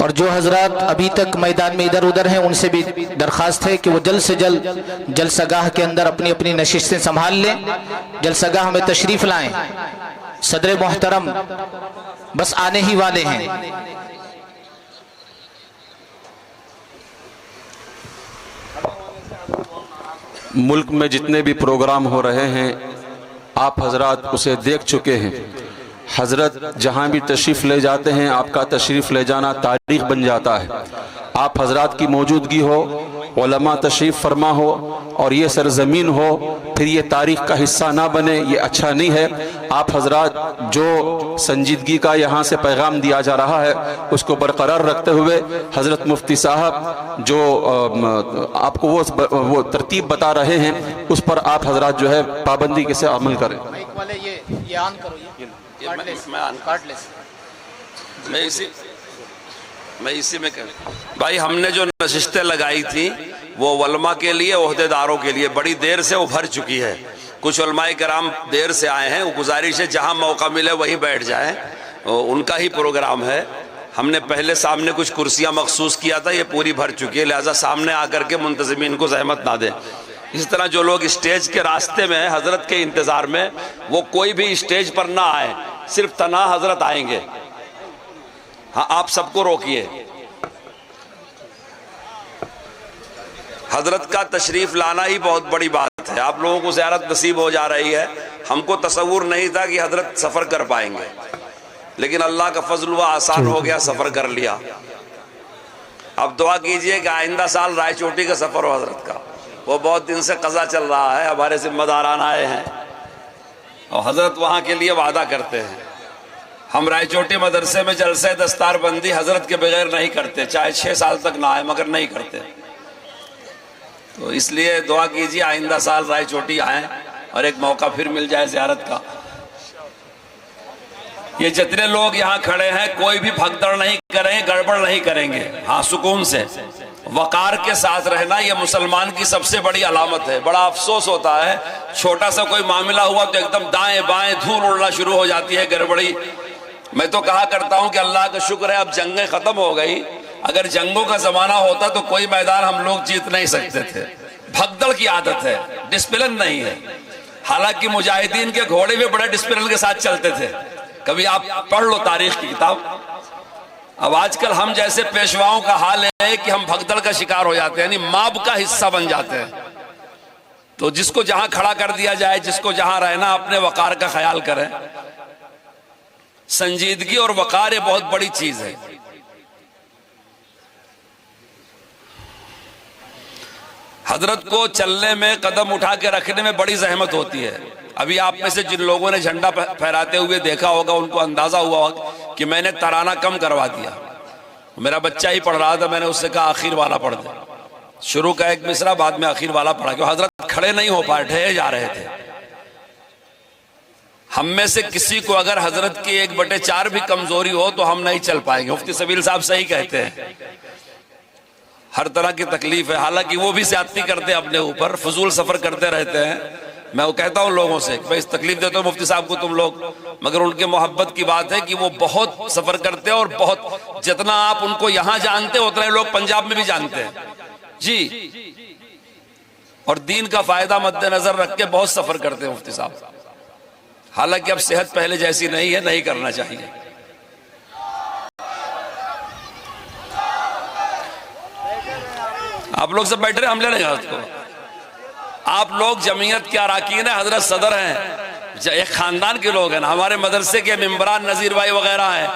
اور جو حضرات ابھی تک میدان میں ادھر ادھر ہیں ان سے بھی درخواست ہے کہ وہ جلد سے جلد جلسہ گاہ کے اندر اپنی اپنی نشستیں سنبھال لیں، جلسہ گاہ میں تشریف لائیں۔ صدر محترم بس آنے ہی والے ہیں۔ ملک میں جتنے بھی پروگرام ہو رہے ہیں آپ حضرات اسے دیکھ چکے ہیں۔ حضرت جہاں بھی تشریف لے جاتے ہیں آپ کا تشریف لے جانا تاریخ بن جاتا ہے۔ آپ حضرات کی موجودگی ہو، علماء تشریف فرما ہو اور یہ سرزمین ہو، پھر یہ تاریخ کا حصہ نہ بنے، یہ اچھا نہیں ہے۔ آپ حضرات جو سنجیدگی کا یہاں سے پیغام دیا جا رہا ہے اس کو برقرار رکھتے ہوئے حضرت مفتی صاحب جو آپ کو وہ ترتیب بتا رہے ہیں اس پر آپ حضرات جو ہے پابندی کے سے عمل کریں۔ میں اسی میں کہوں بھائی، ہم نے جو نشستیں لگائی تھی وہ علماء کے لیے، عہدیداروں کے لیے، بڑی دیر سے وہ بھر چکی ہے۔ کچھ علماء کرام دیر سے آئے ہیں، وہ گزارش ہے جہاں موقع ملے وہیں بیٹھ جائیں، ان کا ہی پروگرام ہے۔ ہم نے پہلے سامنے کچھ کرسیاں مخصوص کیا تھا، یہ پوری بھر چکی ہے، لہذا سامنے آ کر کے منتظمین کو زحمت نہ دیں۔ اس طرح جو لوگ اسٹیج کے راستے میں ہیں حضرت کے انتظار میں، وہ کوئی بھی اسٹیج پر نہ آئے، صرف تنہا حضرت آئیں گے۔ ہاں آپ سب کو روکیے۔ حضرت کا تشریف لانا ہی بہت بڑی بات ہے، آپ لوگوں کو زیارت نصیب ہو جا رہی ہے۔ ہم کو تصور نہیں تھا کہ حضرت سفر کر پائیں گے، لیکن اللہ کا فضل ہوا، آسان ہو گیا، سفر کر لیا۔ اب دعا کیجئے کہ آئندہ سال رائے چوٹی کا سفر ہو حضرت کا، وہ بہت دن سے قضا چل رہا ہے، ہمارے ذمہ داران آئے ہیں اور حضرت وہاں کے لیے وعدہ کرتے ہیں۔ ہم رائے چوٹی مدرسے میں جلسہ دستار بندی حضرت کے بغیر نہیں کرتے، چاہے 6 سال تک نہ آئے، مگر نہیں کرتے۔ تو اس لیے دعا کیجیے آئندہ سال رائے چوٹی آئیں اور ایک موقع پھر مل جائے زیارت کا۔ یہ جتنے لوگ یہاں کھڑے ہیں کوئی بھی بھگدڑ نہیں کریں، گڑبڑ نہیں کریں گے، ہاں سکون سے، وقار کے ساتھ رہنا یہ مسلمان کی سب سے بڑی علامت ہے۔ بڑا افسوس ہوتا ہے، چھوٹا سا کوئی معاملہ ہوا تو ایک دم دائیں بائیں دھول اڑنا شروع ہو جاتی ہے، گڑبڑی۔ میں تو کہا کرتا ہوں کہ اللہ کا شکر ہے اب جنگیں ختم ہو گئی، اگر جنگوں کا زمانہ ہوتا تو کوئی میدان ہم لوگ جیت نہیں سکتے تھے۔ بھگدڑ کی عادت ہے، ڈسپلن نہیں ہے۔ حالانکہ مجاہدین کے گھوڑے بھی بڑے ڈسپلن کے ساتھ چلتے تھے، کبھی آپ پڑھ لو تاریخ کی کتاب۔ اب آج کل ہم جیسے پیشواؤں کا حال ہے کہ ہم بھگدڑ کا شکار ہو جاتے ہیں، یعنی ماب کا حصہ بن جاتے ہیں۔ تو جس کو جہاں کھڑا کر دیا جائے، جس کو جہاں رہنا، اپنے وقار کا خیال کریں۔ سنجیدگی اور وقار یہ بہت بڑی چیز ہے۔ حضرت کو چلنے میں، قدم اٹھا کے رکھنے میں بڑی زحمت ہوتی ہے۔ ابھی آپ میں سے جن لوگوں نے جھنڈا پھہراتے ہوئے دیکھا ہوگا ان کو اندازہ ہوا ہوگا کہ میں نے ترانہ کم کروا دیا۔ میرا بچہ ہی پڑھ رہا تھا، میں نے اس سے کہا آخر والا پڑھ دے۔ شروع کا ایک مصرع، بعد میں آخر والا پڑھا، کیوں حضرت کھڑے نہیں ہو پائے، ڈھے جا رہے تھے۔ ہم میں سے کسی کو اگر حضرت کی 1/4 بھی کمزوری ہو تو ہم نہیں چل پائیں گے۔ مفتی سبیل صاحب صحیح کہتے ہیں، ہر طرح کی تکلیف ہے، حالانکہ وہ بھی زیادتی کرتے ہیں اپنے اوپر، فضول سفر کرتے رہتے ہیں۔ میں وہ کہتا ہوں لوگوں سے کہ بھائی تکلیف دیتے ہو مفتی صاحب کو تم لوگ، مگر ان کے محبت کی بات ہے کہ وہ بہت سفر کرتے ہیں، اور بہت، جتنا آپ ان کو یہاں جانتے ہیں اتنا لوگ پنجاب میں بھی جانتے ہیں جی، اور دین کا فائدہ مد نظر رکھ کے بہت سفر کرتے ہیں مفتی صاحب۔ حالانکہ اب صحت پہلے جیسی نہیں ہے، نہیں کرنا چاہیے۔ آپ لوگ سب بیٹھ رہے ہیں، ہم لے لیں گے حضرت کو۔ آپ لوگ جمعیت کے اراکین ہیں، حضرت صدر ہیں، ایک خاندان کے لوگ ہیں نا، ہمارے مدرسے کے ممبران نذیر بھائی وغیرہ ہیں،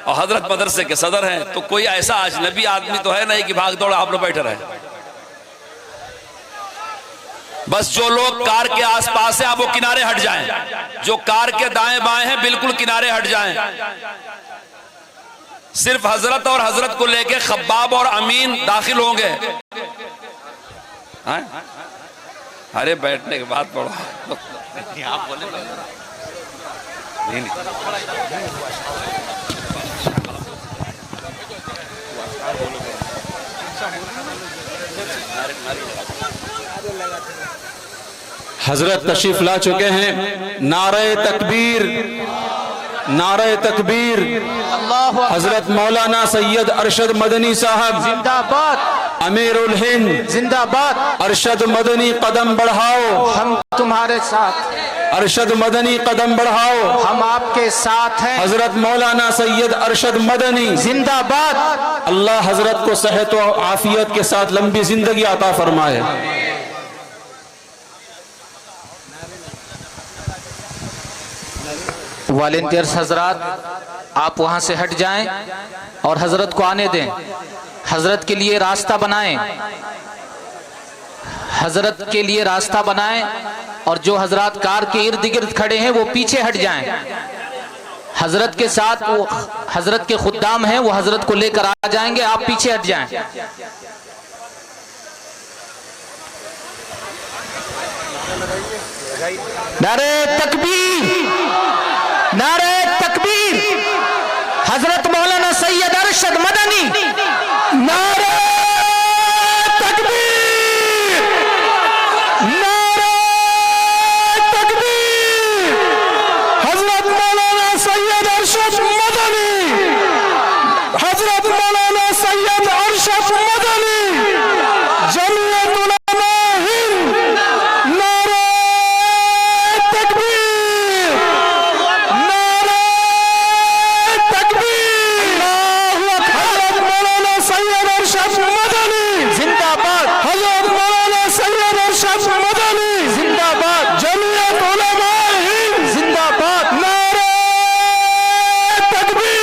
اور حضرت مدرسے کے صدر ہیں، تو کوئی ایسا اجنبی آدمی تو ہے نہیں کہ بھاگ دوڑ آپ لوگ بیٹھے رہے۔ بس جو لوگ کار کے آس پاس ہیں آپ وہ کنارے ہٹ جائیں، جو کار کے دائیں بائیں ہیں بالکل کنارے ہٹ جائیں۔ صرف حضرت اور حضرت کو لے کے خباب اور امین داخل ہوں گے۔ ارے بیٹھنے کے بعد پڑھو، آپ بولیں حضرت تشریف لا چکے ہیں. نعرہ تکبیر، نعرہ تکبیر. حضرت مولانا سید ارشد مدنی صاحب زندہ باد، امیر الہند زندہ باد. ارشد مدنی قدم بڑھاؤ، ہم تمہارے ساتھ، ارشد مدنی قدم بڑھاؤ. ہم آپ کے ساتھ ہیں. حضرت مولانا سید ارشد مدنی زندہ باد. اللہ حضرت کو صحت و عافیت کے ساتھ لمبی زندگی عطا فرمائے. والنٹیئرز حضرات آپ وہاں سے ہٹ جائیں اور حضرت کو آنے دیں. حضرت کے لیے راستہ بنائیں، حضرت کے لیے راستہ بنائیں. اور جو حضرات کار کے ارد گرد کھڑے ہیں وہ پیچھے ہٹ جائیں. حضرت کے ساتھ وہ حضرت کے خدام ہیں، وہ حضرت کو لے کر آ جائیں گے، آپ پیچھے ہٹ جائیں. نعرہ تکبیر، نعرہ تکبیر. حضرت مولانا سید ارشد مدنی. نعرہ تکبیر، نعرہ تکبیر. حضرت مولانا سید ارشد مدنی، حضرت مولانا سید ارشد مدنی. جمعیت علماء ہند. نعرہ تکبیر، نعرہ تکبیر. حضرت مولانا سید ارشد مدنی زندہ باد. حضرت مولانا سید ارشد مدنی زندہ باد. جمعیت علماء ہند زندہ باد. نعرہ تکبیر.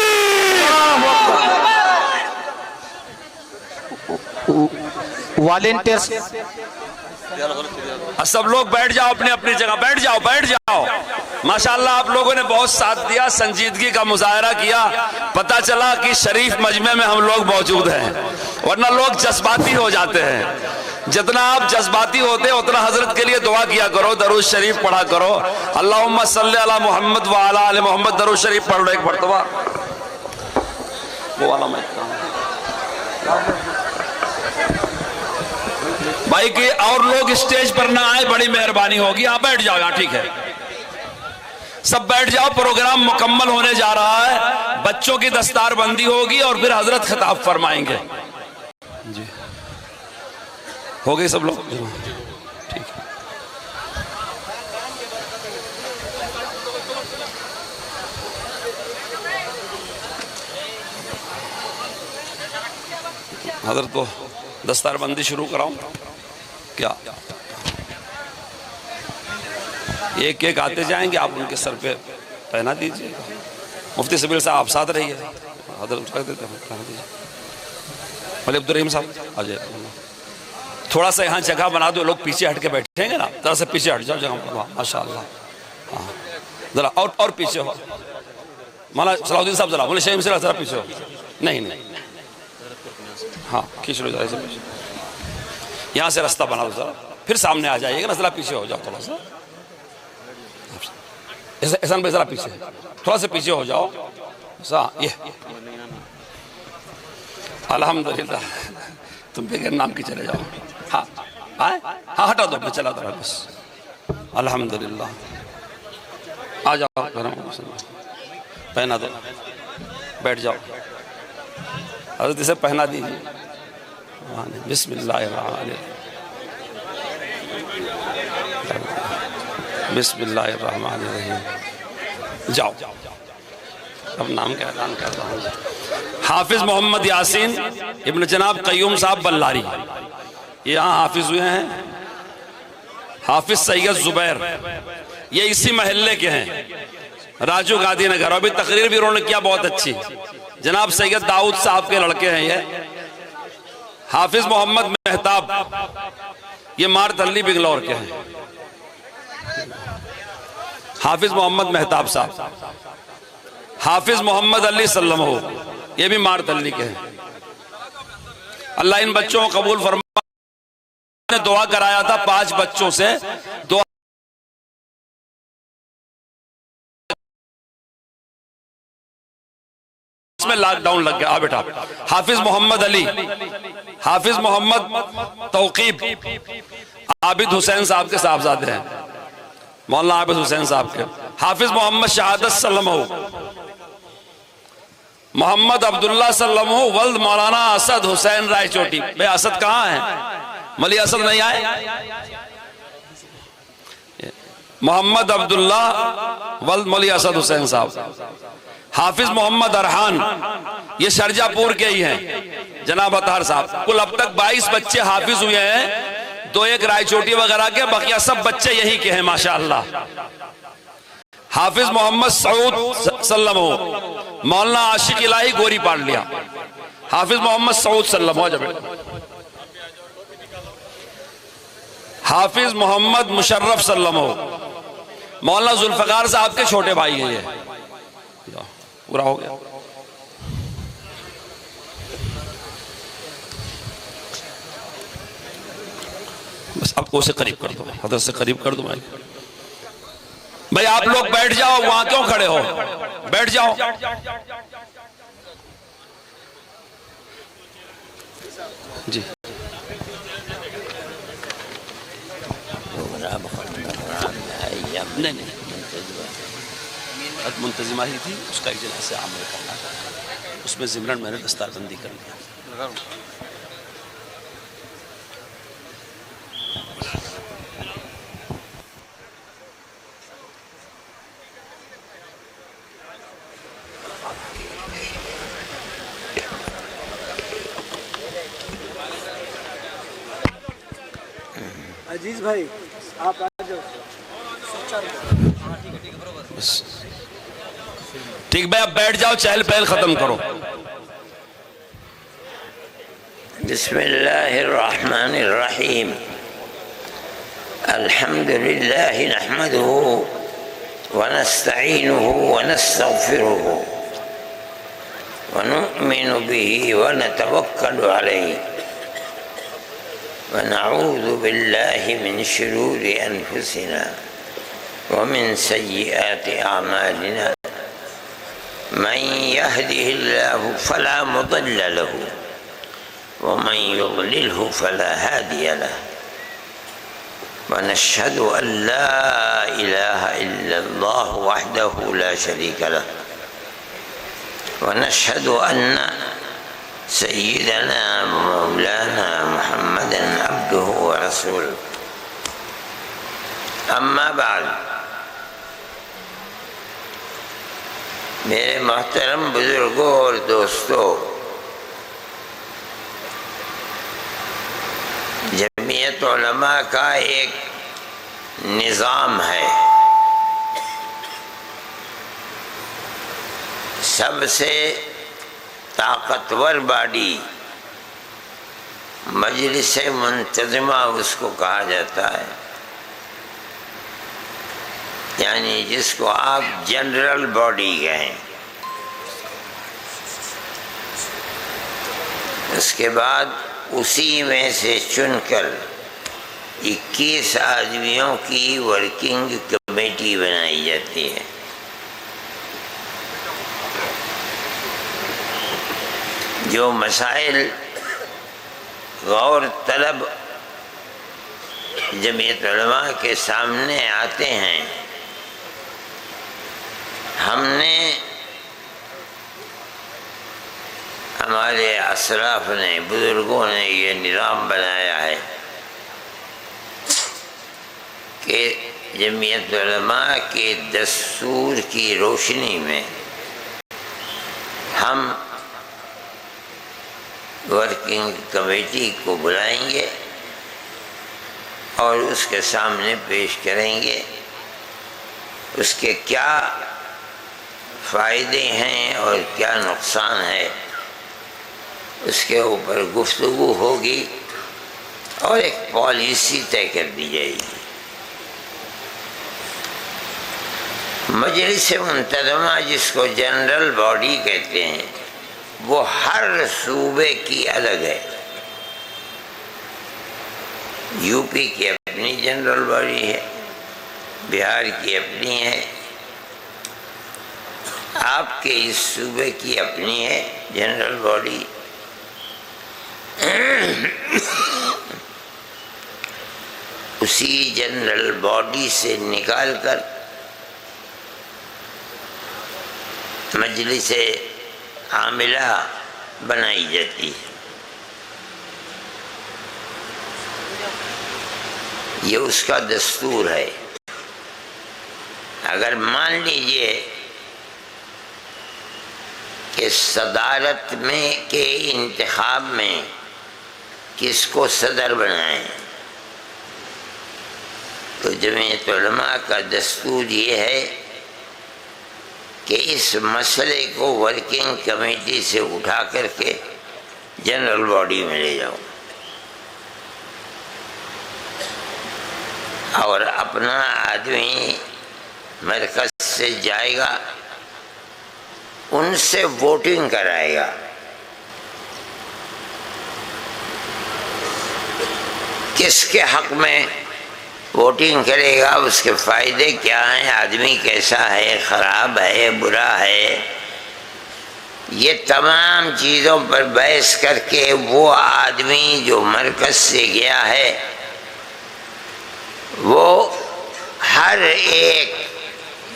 والنٹیئرز سب لوگ بیٹھ جاؤ اپنی اپنی جگہ، بیٹھ جاؤ بیٹھ جاؤ. ماشاءاللہ آپ لوگوں نے بہت ساتھ دیا، سنجیدگی کا مظاہرہ کیا. پتہ چلا کہ شریف مجمع میں ہم لوگ موجود ہیں، ورنہ لوگ جذباتی ہو جاتے ہیں. جتنا آپ جذباتی ہوتے اتنا حضرت کے لیے دعا کیا کرو، درود شریف پڑھا کرو. اللہم صلی علی محمد وعلی آل محمد. درود شریف پڑھ لو ایک مرتبہ. وہ والا مائک بھائی کہ اور لوگ اسٹیج پر نہ آئے بڑی مہربانی ہوگی. آپ بیٹھ جاؤ یہاں، ٹھیک ہے؟ سب بیٹھ جاؤ. پروگرام مکمل ہونے جا رہا ہے. بچوں کی دستار بندی ہوگی اور پھر حضرت خطاب فرمائیں گے. جی ہو گئی سب لوگ؟ ٹھیک ہے. حضرت کو دستار بندی شروع کراؤں کیا؟ ایک ایک آتے جائیں گے، آپ ان کے سر پہ پہنا دیجئے. مفتی سبیل صاحب آپ ساتھ رہیے. حضرت رکھ دیتے ہیں، پہنا دیجئے. مولوی عبدالرحیم صاحب آ جائے. تھوڑا سا یہاں جگہ بنا دو، لوگ پیچھے ہٹ کے بیٹھیں گے نا، ذرا سے پیچھے ہٹ جاؤ جگہ پر. ماشاءاللہ. ہاں ذرا اور پیچھے ہو. مولانا صلاح الدین صاحب ذرا، مولانا شہیم صاحب ذرا پیچھے ہو. نہیں ہاں کھینچ لو ذرا سے پیچھے. یہاں سے راستہ بنا دو ذرا، پھر سامنے آ جائیے گا نا. ذرا پیچھے ہو جاؤ تھوڑا سا. احسان بھائی ذرا پیچھے، تھوڑا سا پیچھے ہو جاؤ. یہ الحمدللہ. تم بغیر نام کی چلے جاؤ. ہاں ہٹا دو، میں چلا دو بس. الحمدللہ. آ جاؤ، پہنا دو، بیٹھ جاؤ. حضرت اسے پہنا دیجیے. بسم اللہ الرحمن الرحیم. بسم اللہ الرحمن الرحیم. جاؤ. اب نام کا اعلان کرتا ہوں. حافظ محمد یاسین ابن جناب قیوم صاحب بلاری، یہاں حافظ ہوئے ہیں. حافظ سید زبیر، یہ اسی محلے کے ہیں، راجو گاندھی نگر. ابھی تقریر بھی انہوں نے کیا بہت اچھی. جناب سید داؤد صاحب کے لڑکے ہیں یہ. حافظ محمد مہتاب، یہ مارت علی بنگلور کے ہیں. حافظ محمد مہتاب صاحب. حافظ محمد علی سلم ہو، یہ بھی مارت علی کے ہیں. اللہ ان بچوں کو قبول فرمائے. نے دعا کرایا تھا 5 بچوں سے. دعا میں لاک ڈاؤن لگ گیا. بیٹا حافظ محمد علی، حافظ محمد توقیب، عابد حسین صاحب کے صاحبزادے ہیں. مولانا عابد حسین صاحب کے، حافظ محمد شہادت سلم ہو، محمد عبداللہ سلم ہو ولد مولانا اسد حسین رائے چوٹی. بھئی اسد کہاں ہیں؟ ملی اسد نہیں آئے؟ محمد عبداللہ ولد ملی اسد حسین صاحب. حافظ محمد ارحان یہ شرجہ پور کے ہی ہیں جناب اطہر صاحب. کل اب تک 22 بچے حافظ ہوئے ہیں، 2-1 رائے چوٹی وغیرہ کے، بقیہ سب بچے یہی کے ہیں ماشاءاللہ. حافظ محمد سعود سلم ہو، مولانا عاشق الہی گوری پاڑ لیا. حافظ محمد سعود سلم ہو جب. حافظ محمد مشرف سلم ہو، مولانا ذوالفقار صاحب کے چھوٹے بھائی ہیں. یہ پورا ہو گیا. بس اب کو سے قریب کر دو، حضرت سے قریب کر دو بھائی. بھائی آپ لوگ بیٹھ جاؤ، وہاں کیوں کھڑے ہو؟ بیٹھ جاؤ. جی نہیں منتظمہ ہی تھی، اس کا اجلاس عام کرنا تھا، اس میں ضمن میں نے دستار بندی کر لیا. عزیز بھائی آپ آ جاؤ. ٹھیک بھائی اب بیٹھ جاؤ، چہل پہل ختم کرو. بسم اللہ الرحمن الرحیم. الحمد للہ نحمده ونستعینه ونستغفره ونؤمن به ونتوکل علیہ ونعوذ باللہ من شرور انفسنا ومن سیئات اعمالنا. من يهده الله فلا مضل له ومن يضلله فلا هادي له. ونشهد أن لا إله إلا الله وحده لا شريك له ونشهد أن سيدنا مولانا محمدا عبده ورسوله. أما بعد، میرے محترم بزرگوں اور دوستوں، جمعیت علماء کا ایک نظام ہے. سب سے طاقتور باڈی مجلس منتظمہ اس کو کہا جاتا ہے، یعنی جس کو آپ جنرل باڈی کہیں. اس کے بعد اسی میں سے چن کر 21 آدمیوں کی ورکنگ کمیٹی بنائی جاتی ہے. جو مسائل غور طلب جمعیت علماء کے سامنے آتے ہیں، ہم نے، ہمارے اسلاف نے، بزرگوں نے یہ نظام بنایا ہے کہ جمعیت علماء کے دستور کی روشنی میں ہم ورکنگ کمیٹی کو بلائیں گے اور اس کے سامنے پیش کریں گے اس کے کیا فائدے ہیں اور کیا نقصان ہے. اس کے اوپر گفتگو ہوگی اور ایک پالیسی طے کر دی جائے گی. مجلس منتظمہ جس کو جنرل باڈی کہتے ہیں، وہ ہر صوبے کی الگ ہے. یو پی کی اپنی جنرل باڈی ہے، بہار کی اپنی ہے، آپ کے اس صوبے کی اپنی ہے جنرل باڈی. اسی جنرل باڈی سے نکال کر مجلس عاملہ بنائی جاتی ہے۔ یہ اس کا دستور ہے۔ اگر مان لیجئے کہ صدارت میں کے انتخاب میں کس کو صدر بنائیں، تو جمعیت علماء کا دستور یہ ہے کہ اس مسئلے کو ورکنگ کمیٹی سے اٹھا کر کے جنرل باڈی میں لے جاؤ اور اپنا آدمی مرکز سے جائے گا، ان سے ووٹنگ کرائے گا۔ کس کے حق میں ووٹنگ کرے گا، اس کے فائدے کیا ہیں، آدمی کیسا ہے، خراب ہے، برا ہے، یہ تمام چیزوں پر بحث کر کے وہ آدمی جو مرکز سے گیا ہے وہ ہر ایک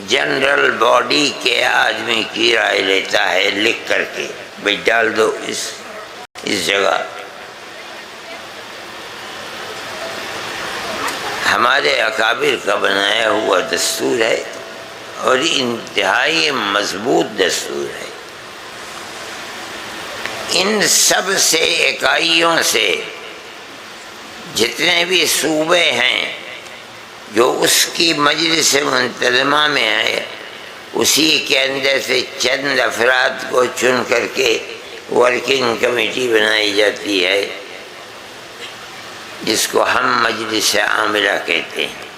جنرل باڈی کے آدمی کی رائے لیتا ہے، لکھ کر کے بھئی ڈال دو اس جگہ۔ ہمارے اکابر کا بنایا ہوا دستور ہے اور انتہائی مضبوط دستور ہے۔ ان سب سے اکائیوں سے جتنے بھی صوبے ہیں جو اس کی مجلس منتظمہ میں ہے، اسی کے اندر سے چند افراد کو چن کر کے ورکنگ کمیٹی بنائی جاتی ہے، جس کو ہم مجلس عاملہ کہتے ہیں۔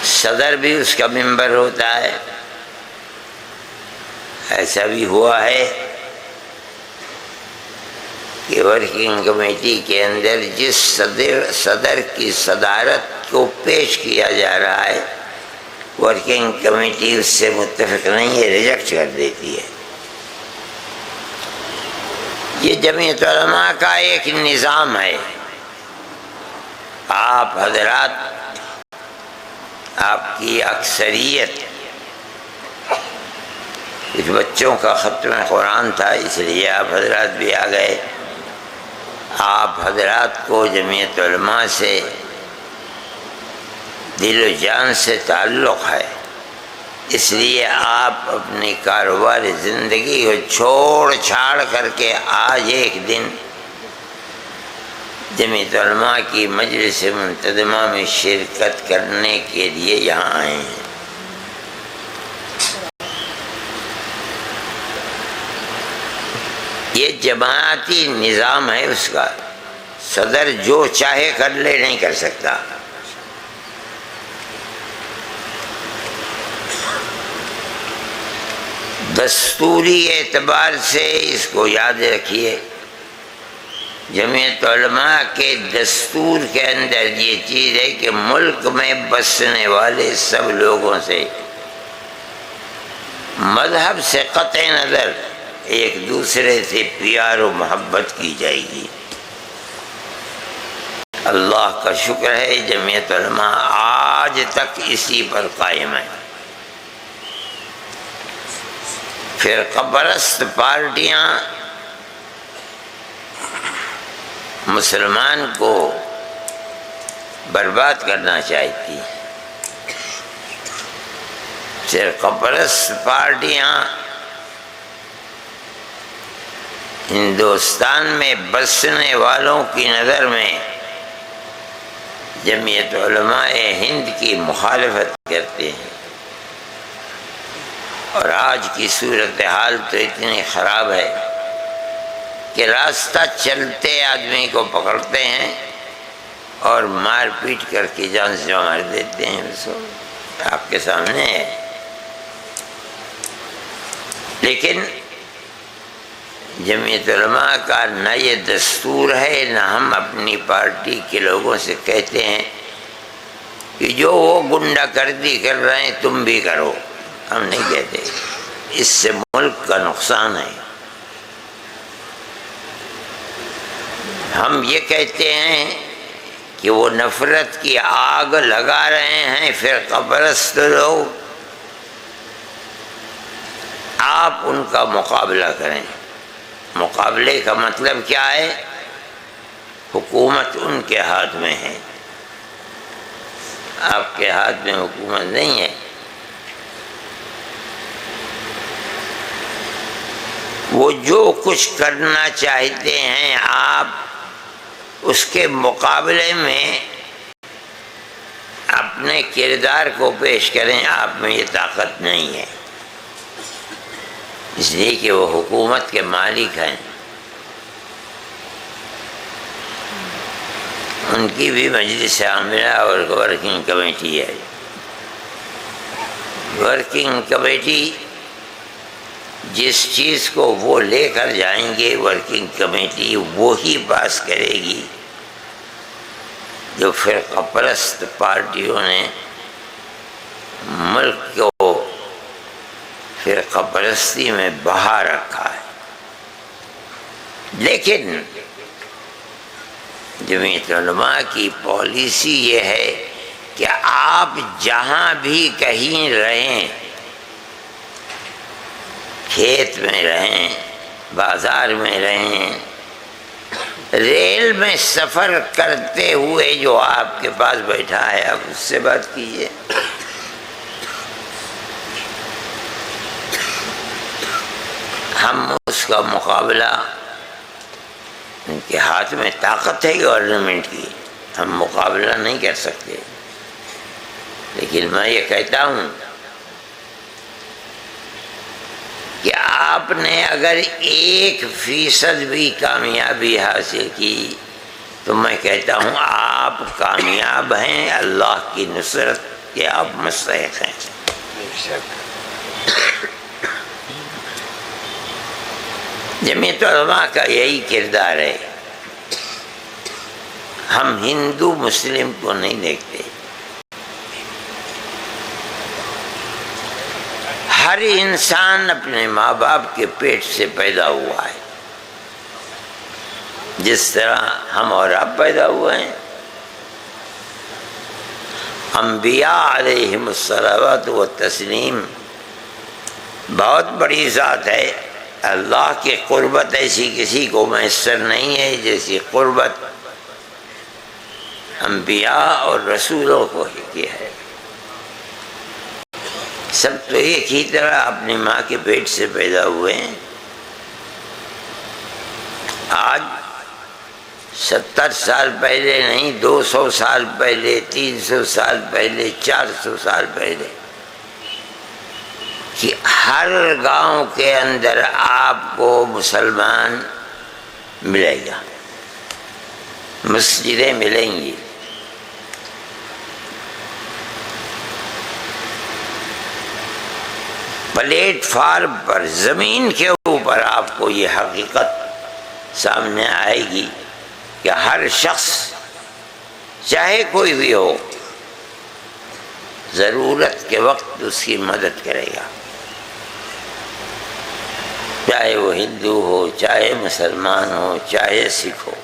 صدر بھی اس کا ممبر ہوتا ہے۔ ایسا بھی ہوا ہے کہ ورکنگ کمیٹی کے اندر جس صدر کی صدارت کو پیش کیا جا رہا ہے، ورکنگ کمیٹی اس سے متفق نہیں ہے، ریجیکٹ کر دیتی ہے۔ یہ جمعیت علماء کا ایک نظام ہے۔ آپ حضرات، آپ کی اکثریت، کچھ بچوں کا ختم قرآن تھا اس لیے آپ حضرات بھی آ گئے۔ آپ حضرات کو جمعیت علماء سے دل و جان سے تعلق ہے، اس لیے آپ اپنی کاروبار زندگی کو چھوڑ چھاڑ کر کے آج ایک دن جمعیت علماء کی مجلس منتظمہ میں شرکت کرنے کے لیے یہاں آئے ہیں۔ یہ جماعتی نظام ہے اس کا، صدر جو چاہے کر لے، نہیں کر سکتا۔ دستوری اعتبار سے اس کو یاد رکھیے، جمعیت علماء کے دستور کے اندر یہ چیز ہے کہ ملک میں بسنے والے سب لوگوں سے مذہب سے قطع نظر ایک دوسرے سے پیار و محبت کی جائے گی۔ اللہ کا شکر ہے جمعیت علماء آج تک اسی پر قائم ہے۔ فرقہ پرست پارٹیاں مسلمان کو برباد کرنا چاہتی ہیں۔ فرقہ پرست پارٹیاں ہندوستان میں بسنے والوں کی نظر میں جمعیت علماء ہند کی مخالفت کرتے ہیں، اور آج کی صورتحال تو اتنی خراب ہے کہ راستہ چلتے آدمی کو پکڑتے ہیں اور مار پیٹ کر کے جان سے مار دیتے ہیں۔ آپ کے سامنے ہے۔ لیکن جمعیت علماء کا نہ یہ دستور ہے، نہ ہم اپنی پارٹی کے لوگوں سے کہتے ہیں کہ جو وہ گنڈا گردی کر رہے ہیں تم بھی کرو، ہم نہیں کہتے۔ اس سے ملک کا نقصان ہے۔ ہم یہ کہتے ہیں کہ وہ نفرت کی آگ لگا رہے ہیں فرقہ پرست لوگ، آپ ان کا مقابلہ کریں۔ مقابلے کا مطلب کیا ہے؟ حکومت ان کے ہاتھ میں ہے، آپ کے ہاتھ میں حکومت نہیں ہے۔ وہ جو کچھ کرنا چاہتے ہیں آپ اس کے مقابلے میں اپنے کردار کو پیش کریں، آپ میں یہ طاقت نہیں ہے، اس لیے کہ وہ حکومت کے مالک ہیں، ان کی بھی مجلس عاملہ اور ورکنگ کمیٹی ہے۔ ورکنگ کمیٹی جس چیز کو وہ لے کر جائیں گے، ورکنگ کمیٹی وہی پاس کرے گی جو فرقہ پرست پارٹیوں نے ملک کو فرقہ پرستی میں بہا رکھا ہے۔ لیکن جمعیت علماء کی پالیسی یہ ہے کہ آپ جہاں بھی کہیں رہیں، کھیت میں رہیں، بازار میں رہیں، ریل میں سفر کرتے ہوئے جو آپ کے پاس بیٹھا ہے آپ اس سے بات کیجیے۔ ہم اس کا مقابلہ، ان کے ہاتھ میں طاقت ہے گورنمنٹ کی، ہم مقابلہ نہیں کر سکتے، لیکن میں یہ کہتا ہوں کہ آپ نے اگر 1% بھی کامیابی حاصل کی تو میں کہتا ہوں آپ کامیاب ہیں، اللہ کی نصرت کے آپ مستحق ہیں۔ جمعیت علماء کا یہی کردار ہے، ہم ہندو مسلم کو نہیں دیکھتے، ہر انسان اپنے ماں باپ کے پیٹ سے پیدا ہوا ہے، جس طرح ہم اور آپ پیدا ہوئے ہیں۔ انبیاء علیہم الصلوات و تسلیم بہت بڑی ذات ہے، اللہ کی قربت ایسی کسی کو میسر نہیں ہے جیسی قربت انبیاء اور رسولوں کو کی ہے۔ سب تو ایک ہی طرح اپنی ماں کے پیٹ سے پیدا ہوئے ہیں۔ آج 70 سال پہلے نہیں، 200 سال پہلے، 300 سال پہلے، 400 سال پہلے کہ ہر گاؤں کے اندر آپ کو مسلمان ملے گا، مسجدیں ملیں گی، پلیٹ فارم پر زمین کے اوپر آپ کو یہ حقیقت سامنے آئے گی کہ ہر شخص چاہے کوئی بھی ہو ضرورت کے وقت اس کی مدد کرے گا، چاہے وہ ہندو ہو، چاہے مسلمان ہو، چاہے سکھ ہو،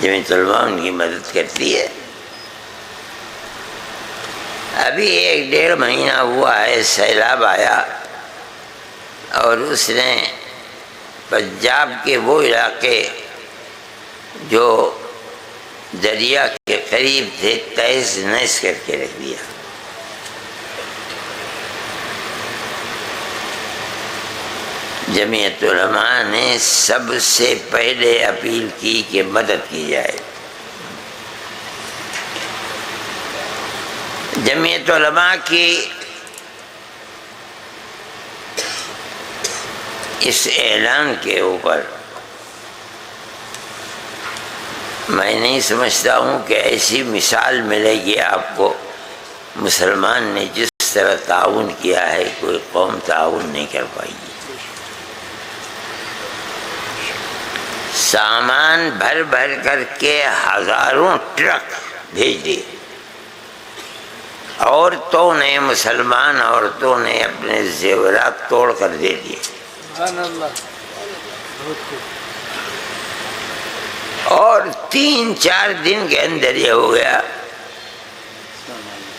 جمعیت علماء ان کی مدد کرتی ہے۔ ابھی 1-1.5 مہینہ ہوا ہے سیلاب آیا اور اس نے پنجاب کے وہ علاقے جو دریا کے قریب تھے تہس نہس کر کے رکھ دیا۔ جمعیت علماء نے سب سے پہلے اپیل کی کہ مدد کی جائے۔ جمعیت علماء کی اس اعلان کے اوپر میں نہیں سمجھتا ہوں کہ ایسی مثال ملے گی آپ کو، مسلمان نے جس طرح تعاون کیا ہے کوئی قوم تعاون نہیں کر پائی گی۔ سامان بھر بھر کر کے ہزاروں ٹرک بھیج دیے، عورتوں نے، مسلمان عورتوں نے اپنے زیورات توڑ کر دے دیے۔ سبحان اللہ، بہت خوب۔ اور 3-4 دن کے اندر یہ ہو گیا.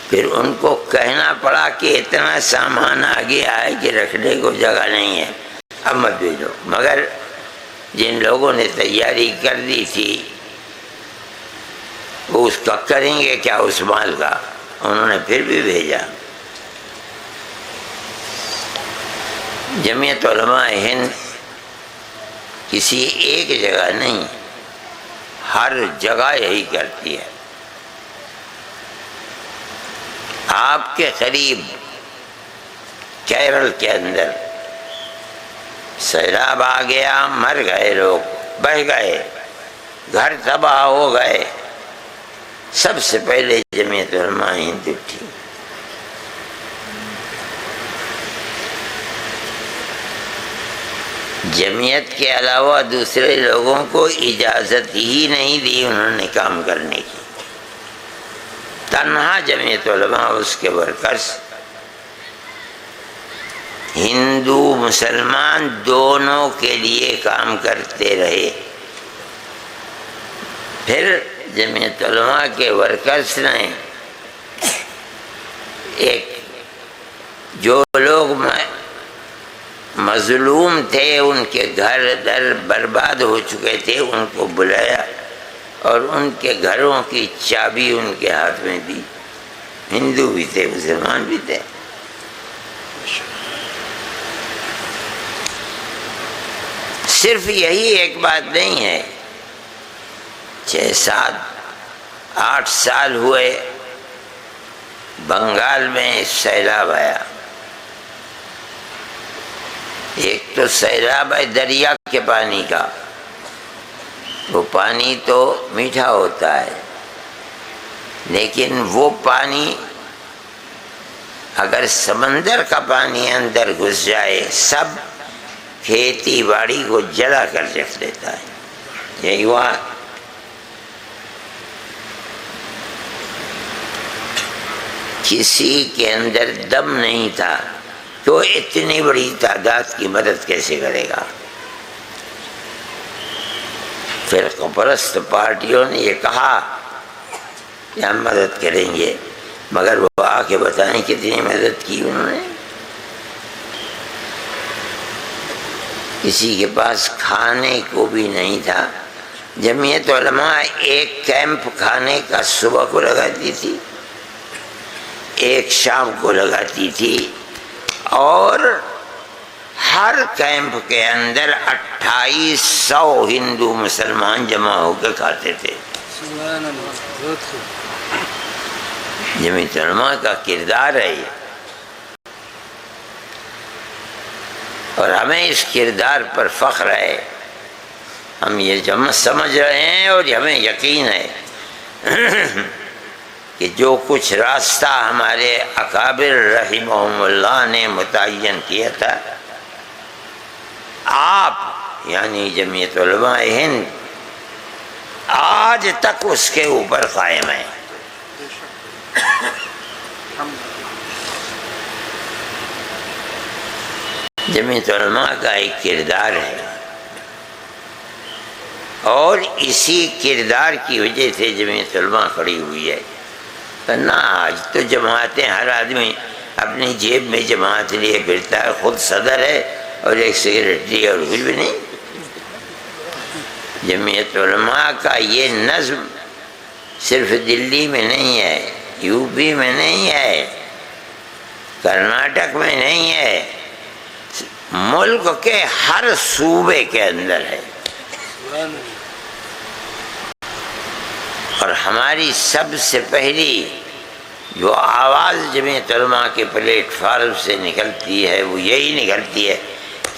پھر ان کو کہنا پڑا کہ اتنا سامان آ گیا ہے کہ رکھنے کو جگہ نہیں ہے، اب مت بھیجو. مگر جن لوگوں نے تیاری کر دی تھی وہ اس کا کریں گے کیا اس مال کا، انہوں نے پھر بھی بھیجا. جمعیت علماء ہند کسی ایک جگہ نہیں، ہر جگہ یہی کرتی ہے. آپ کے قریب کیرل کے اندر سیلاب آ گیا، مر گئے لوگ، بہہ گئے، گھر تباہ ہو گئے. سب سے پہلے جمعیت علماء ہند اٹھی. جمعیت کے علاوہ دوسرے لوگوں کو اجازت ہی نہیں دی انہوں نے کام کرنے کی. تنہا جمعیت علماء اس کے ورکرز ہندو مسلمان دونوں کے لیے کام کرتے رہے. پھر جمعیت علماء کے ورکرز نے ایک جو لوگ مظلوم تھے، ان کے گھر در برباد ہو چکے تھے، ان کو بلایا اور ان کے گھروں کی چابی ان کے ہاتھ میں دی. ہندو بھی تھے، مسلمان بھی تھے. صرف یہی ایک بات نہیں ہے. 6-7-8 سال ہوئے بنگال میں سیلاب آیا. ایک تو سیلاب ہے دریا کے پانی کا، وہ پانی تو میٹھا ہوتا ہے، لیکن وہ پانی اگر سمندر کا پانی اندر گھس جائے سب کھیتی باڑی کو جلا کر رکھ دیتا ہے. یہی ہوا. کسی کے اندر دم نہیں تھا تو اتنی بڑی تعداد کی مدد کیسے کرے گا. فرقہ پرست پارٹیوں نے یہ کہا کہ ہم مدد کریں گے، مگر وہ آ کے بتائیں کتنی مدد کی انہوں نے. کسی کے پاس کھانے کو بھی نہیں تھا. جمعیت علماء ایک کیمپ کھانے کا صبح کو لگاتی تھی، ایک شام کو لگاتی تھی، اور ہر کیمپ کے اندر 2800 ہندو مسلمان جمع ہو کے کھاتے تھے. جمعیت علماء کا کردار ہے یہ، اور ہمیں اس کردار پر فخر ہے. ہم یہ سمجھ رہے ہیں اور ہمیں یقین ہے کہ جو کچھ راستہ ہمارے اکابر رحمہم اللہ نے متعین کیا تھا، آپ یعنی جمعیت علماء ہند آج تک اس کے اوپر قائم ہے. جمعیت علماء کا ایک کردار ہے، اور اسی کردار کی وجہ سے جمعیت علماء کھڑی ہوئی ہے. ورنہ آج تو جماعتیں ہر آدمی اپنی جیب میں جماعت لیے پھرتا ہے، خود صدر ہے اور ایک سیکریٹری اور کچھ بھی نہیں. جمعیت علماء کا یہ نظم صرف دلی میں نہیں ہے، یو پی میں نہیں ہے، کرناٹک میں نہیں ہے، ملک کے ہر صوبے کے اندر ہے. اور ہماری سب سے پہلی جو آواز جمعیت علماء کے پلیٹ فارم سے نکلتی ہے وہ یہی نکلتی ہے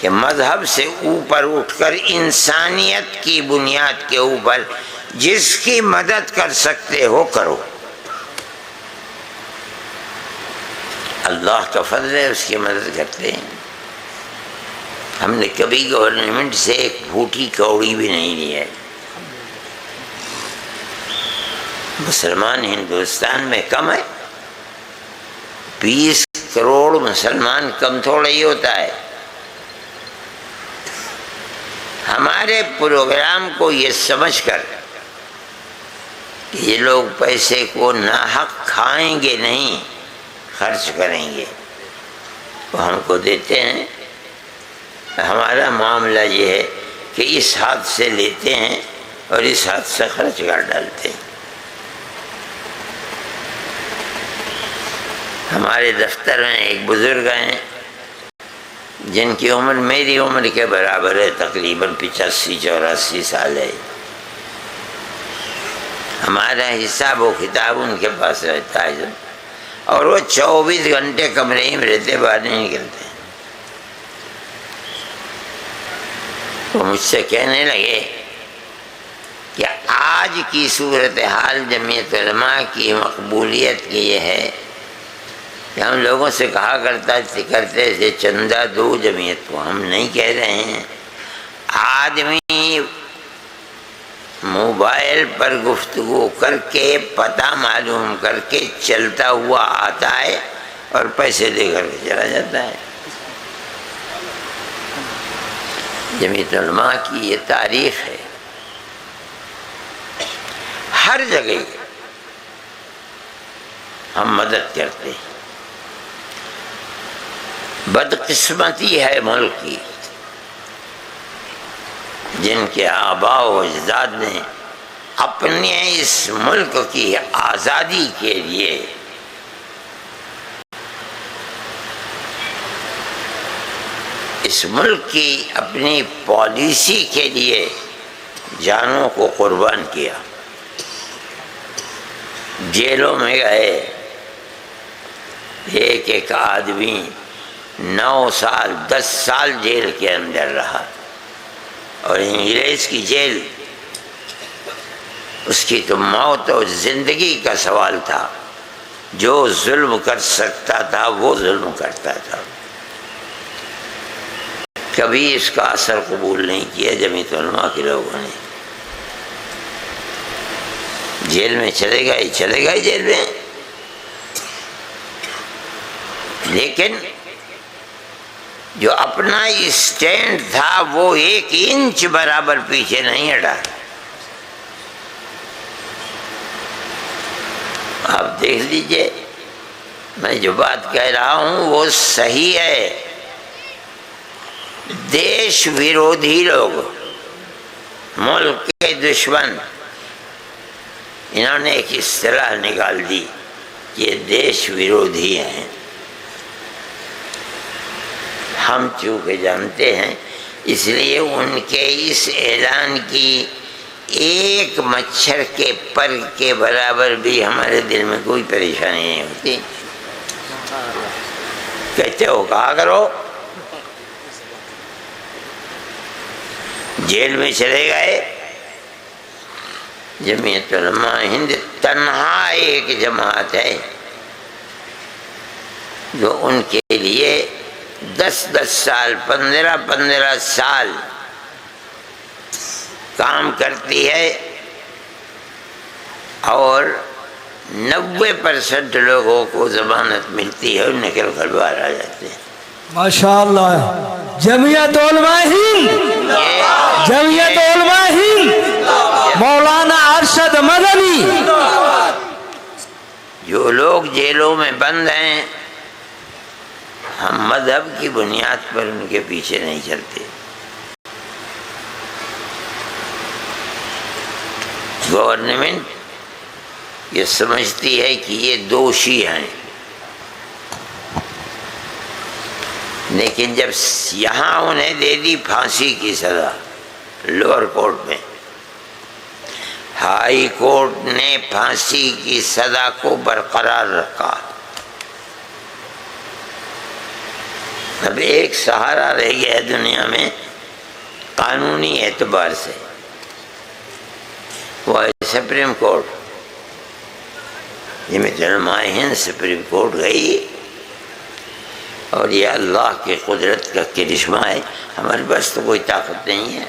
کہ مذہب سے اوپر اٹھ کر انسانیت کی بنیاد کے اوپر جس کی مدد کر سکتے ہو کرو. اللہ کا فضل ہے، اس کی مدد کرتے ہیں. ہم نے کبھی گورنمنٹ سے ایک پھوٹی کوڑی بھی نہیں لی ہے. مسلمان ہندوستان میں کم ہے، 20 کروڑ مسلمان کم تھوڑا ہی ہوتا ہے. ہمارے پروگرام کو یہ سمجھ کر کہ یہ لوگ پیسے کو ناحق کھائیں گے نہیں، خرچ کریں گے، وہ ہم کو دیتے ہیں۔ ہمارا معاملہ یہ ہے کہ اس ہاتھ سے لیتے ہیں اور اس ہاتھ سے خرچ کر ڈالتے ہیں۔ ہمارے دفتر میں ایک بزرگ ہیں جن کی عمر میری عمر کے برابر ہے، تقریباً 85-84 سال ہے۔ ہمارا حساب و کتاب ان کے پاس رہتا ہے، اور وہ 24 گھنٹے کمرے ہی میں رہتے، باہر نہیں نکلتے۔ وہ مجھ سے کہنے لگے کہ آج کی صورتحال جمعیت علماء کی مقبولیت کی یہ ہے کہ ہم لوگوں سے کہا کرتے تھے چندہ دو جمعیت کو، ہم نہیں کہہ رہے ہیں۔ آدمی موبائل پر گفتگو کر کے پتہ معلوم کر کے چلتا ہوا آتا ہے اور پیسے دے کر کے چلا جاتا ہے۔ جمعیت علماء کی یہ تاریخ ہے، ہر جگہ ہم مدد کرتے ہیں۔ بدقسمتی ہے ملک کی، جن کے آباء و اجداد نے اپنے اس ملک کی آزادی کے لیے اس ملک کی اپنی پالیسی کے لیے جانوں کو قربان کیا۔ جیلوں میں گئے، ایک ایک آدمی 9 سال 10 سال جیل کے اندر رہا، اور انگریز کی جیل اس کی تو موت اور زندگی کا سوال تھا۔ جو ظلم کر سکتا تھا وہ ظلم کرتا تھا۔ کبھی اس کا اثر قبول نہیں کیا جمعیت علماء کے لوگوں نے۔ جیل میں چلے گئے جیل میں، لیکن جو اپنا اسٹینڈ تھا وہ 1 انچ برابر پیچھے نہیں ہٹا۔ آپ دیکھ لیجئے، میں جو بات کہہ رہا ہوں وہ صحیح ہے۔ دیش ویرودھی لوگ، ملک کے دشمن، انہوں نے ایک اصطلاح نکال دی کہ یہ دیش ویرودھی ہیں۔ ہم چونکہ جانتے ہیں، اس لیے ان کے اس اعلان کی ایک مچھر کے پر کے برابر بھی ہمارے دل میں کوئی پریشانی نہیں ہوتی۔ کہتے ہو کہا کرو، جیل میں چلے گئے۔ جمعیت علماء ہند تنہا ایک جماعت ہے جو ان کے لیے 10 سال 15 سال کام کرتی ہے، اور 90% لوگوں کو ضمانت ملتی ہے اور نکل کر باہر آ جاتے ہیں۔ ماشاءاللہ، جمعیت علماء ہند، جمعیت علماء ہند، مولانا ارشد مدنی۔ جو لوگ جیلوں میں بند ہیں، ہم مذہب کی بنیاد پر ان کے پیچھے نہیں چلتے۔ گورنمنٹ یہ سمجھتی ہے کہ یہ دوشی ہیں، لیکن جب یہاں انہیں دے دی پھانسی کی سزا لوور کورٹ میں، ہائی کورٹ نے پھانسی کی سزا کو برقرار رکھا۔ اب ایک سہارا رہ گیا دنیا میں قانونی اعتبار سے، وہ ہے سپریم کورٹ۔ جمعیت علماء ہند سپریم کورٹ گئی، اور یہ اللہ کی قدرت کا کرشمہ ہے، ہمارے پاس تو کوئی طاقت نہیں ہے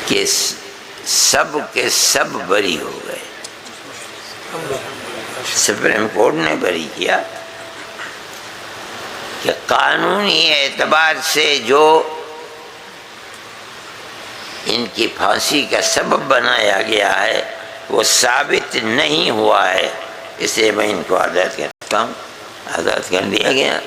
کہ سب کے سب بری ہو گئے۔ سپریم کورٹ نے بری کیا کہ قانونی اعتبار سے جو ان کی پھانسی کا سبب بنایا گیا ہے وہ ثابت نہیں ہوا ہے، اس لیے میں ان کو آزاد کرتا ہوں۔ آزاد کر دیا گیا۔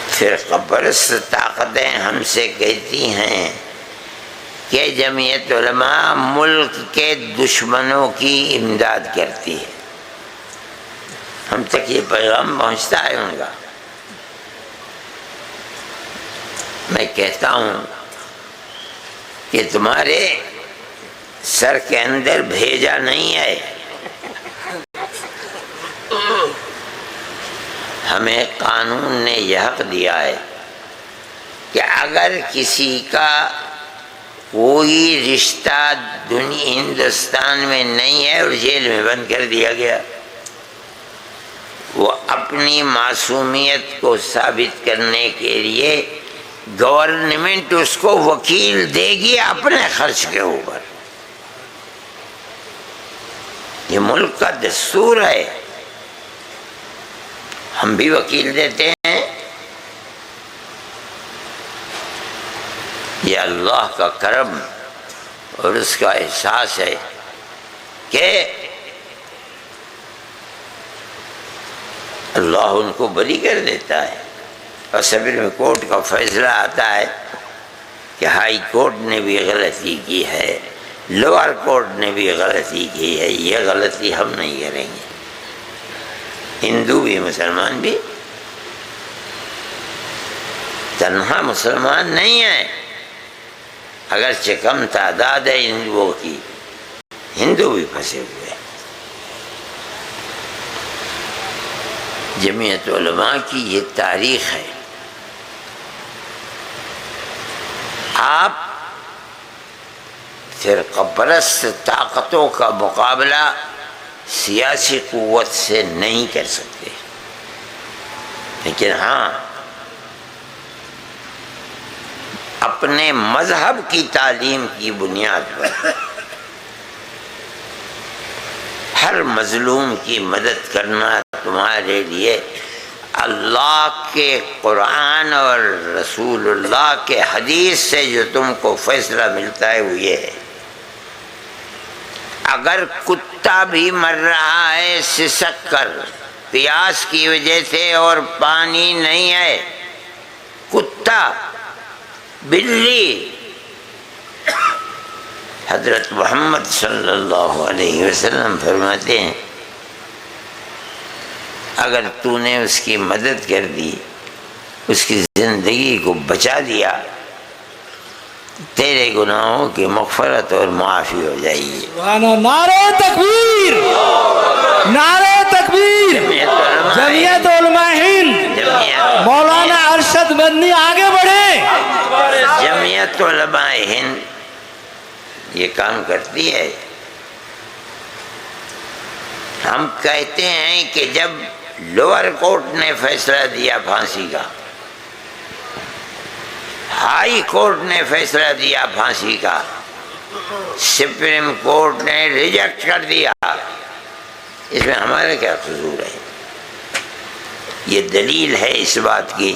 فرقہ پرست طاقتیں ہم سے کہتی ہیں کہ جمعیت علماء ملک کے دشمنوں کی امداد کرتی ہے۔ ہم تک یہ پیغام پہنچتا ہے ان کا۔ میں کہتا ہوں کہ تمہارے سر کے اندر بھیجا نہیں ہے، ہمیں قانون نے یہ حق دیا ہے کہ اگر کسی کا کوئی رشتہ ہندوستان میں نہیں ہے اور جیل میں بند کر دیا گیا، وہ اپنی معصومیت کو ثابت کرنے کے لیے گورنمنٹ اس کو وکیل دے گی اپنے خرچ کے اوپر۔ یہ ملک کا دستور ہے، ہم بھی وکیل دیتے ہیں۔ یہ اللہ کا کرم اور اس کا احساس ہے کہ اللہ ان کو بری کر دیتا ہے، اور سپریم کورٹ کا فیصلہ آتا ہے کہ ہائی کورٹ نے بھی غلطی کی ہے، لوور کورٹ نے بھی غلطی کی ہے، یہ غلطی ہم نہیں کریں گے۔ ہندو بھی مسلمان بھی تنہا مسلمان نہیں ہے، اگرچہ کم تعداد ہے ہندوؤں کی، ہندو بھی پھنسے ہوئے ہیں۔ جمعیت علماء کی یہ تاریخ ہے۔ آپ فرقہ پرست طاقتوں کا مقابلہ سیاسی قوت سے نہیں کر سکتے، لیکن ہاں اپنے مذہب کی تعلیم کی بنیاد پر ہر مظلوم کی مدد کرنا تمہارے لیے اللہ کے قرآن اور رسول اللہ کے حدیث سے جو تم کو فیصلہ ملتا ہے وہ یہ ہے، اگر کتا بھی مر رہا ہے سسک کر پیاس کی وجہ سے اور پانی نہیں ہے، کتا، بلی، حضرت محمد صلی اللہ علیہ وسلم فرماتے ہیں اگر تو نے اس کی مدد کر دی، اس کی زندگی کو بچا دیا، تیرے گناہوں کی مغفرت اور معافی ہو جائے گی۔ نعرہ تکبیر، نعرہ تکبیر، جمعیت علماء ہند، مولانا ارشد مدنی آگے بڑھے۔ جمعیت علماء ہند یہ کام کرتی ہے۔ ہم کہتے ہیں کہ جب لوور کورٹ نے فیصلہ دیا پھانسی کا، ہائی کورٹ نے فیصلہ دیا پھانسی کا، سپریم کورٹ نے ریجیکٹ کر دیا، اس میں ہمارا کیا قصور ہے؟ یہ دلیل ہے اس بات کی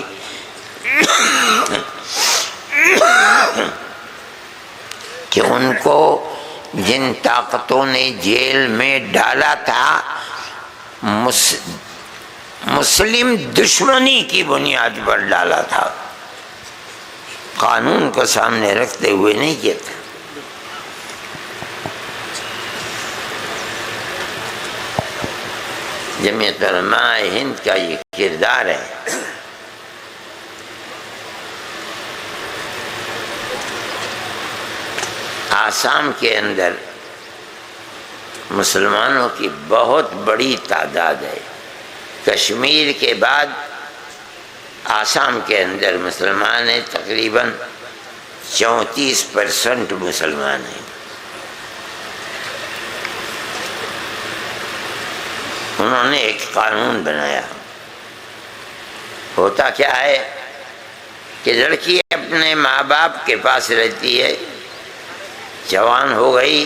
کہ ان کو جن طاقتوں نے جیل میں ڈالا تھا مسلم دشمنی کی بنیاد پر ڈالا تھا، قانون کو سامنے رکھتے ہوئے نہیں کیا تھا۔ جمعیت علماء ہند کا یہ کردار ہے۔ آسام کے اندر مسلمانوں کی بہت بڑی تعداد ہے، کشمیر کے بعد آسام کے اندر مسلمان ہیں، تقریباً 34% مسلمان ہیں۔ انہوں نے ایک قانون بنایا، ہوتا کیا ہے کہ لڑکی اپنے ماں باپ کے پاس رہتی ہے، جوان ہو گئی،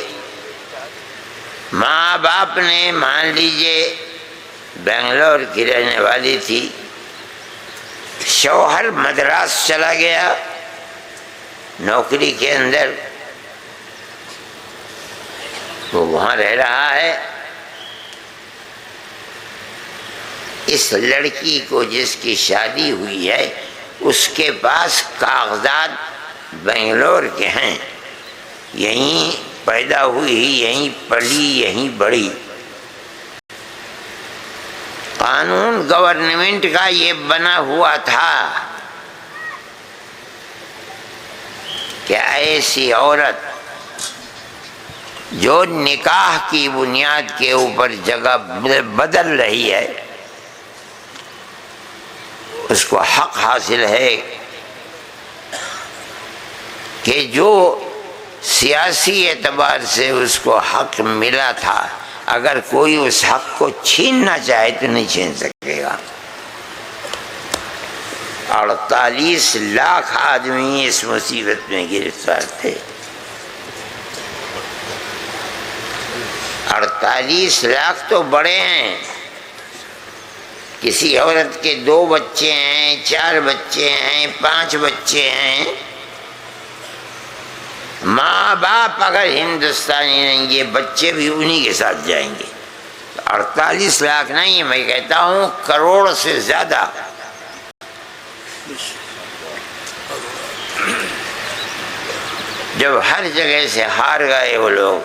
ماں باپ نے مان لیجئے بنگلور کی رہنے والی تھی، شوہر مدراس چلا گیا نوکری کے اندر، وہ وہاں رہ رہا ہے۔ اس لڑکی کو جس کی شادی ہوئی ہے اس کے پاس کاغذات بنگلور کے ہیں، یہیں پیدا ہوئی، یہیں پلی، یہیں بڑی۔ قانون گورنمنٹ کا یہ بنا ہوا تھا کہ ایسی عورت جو نکاح کی بنیاد کے اوپر جگہ بدل رہی ہے اس کو حق حاصل ہے کہ جو سیاسی اعتبار سے اس کو حق ملا تھا، اگر کوئی اس حق کو چھیننا چاہے تو نہیں چھین سکے گا۔ 48 لاکھ آدمی اس مصیبت میں گرفتار تھے۔ 48 لاکھ تو بڑے ہیں، کسی عورت کے 2 بچے ہیں، 4 بچے ہیں، 5 بچے ہیں، ماں باپ اگر ہندوستانی نہیں یہ بچے بھی انہی کے ساتھ جائیں گے۔ 48 لاکھ نہیں، میں کہتا ہوں کروڑ سے زیادہ۔ جب ہر جگہ سے ہار گئے وہ لوگ،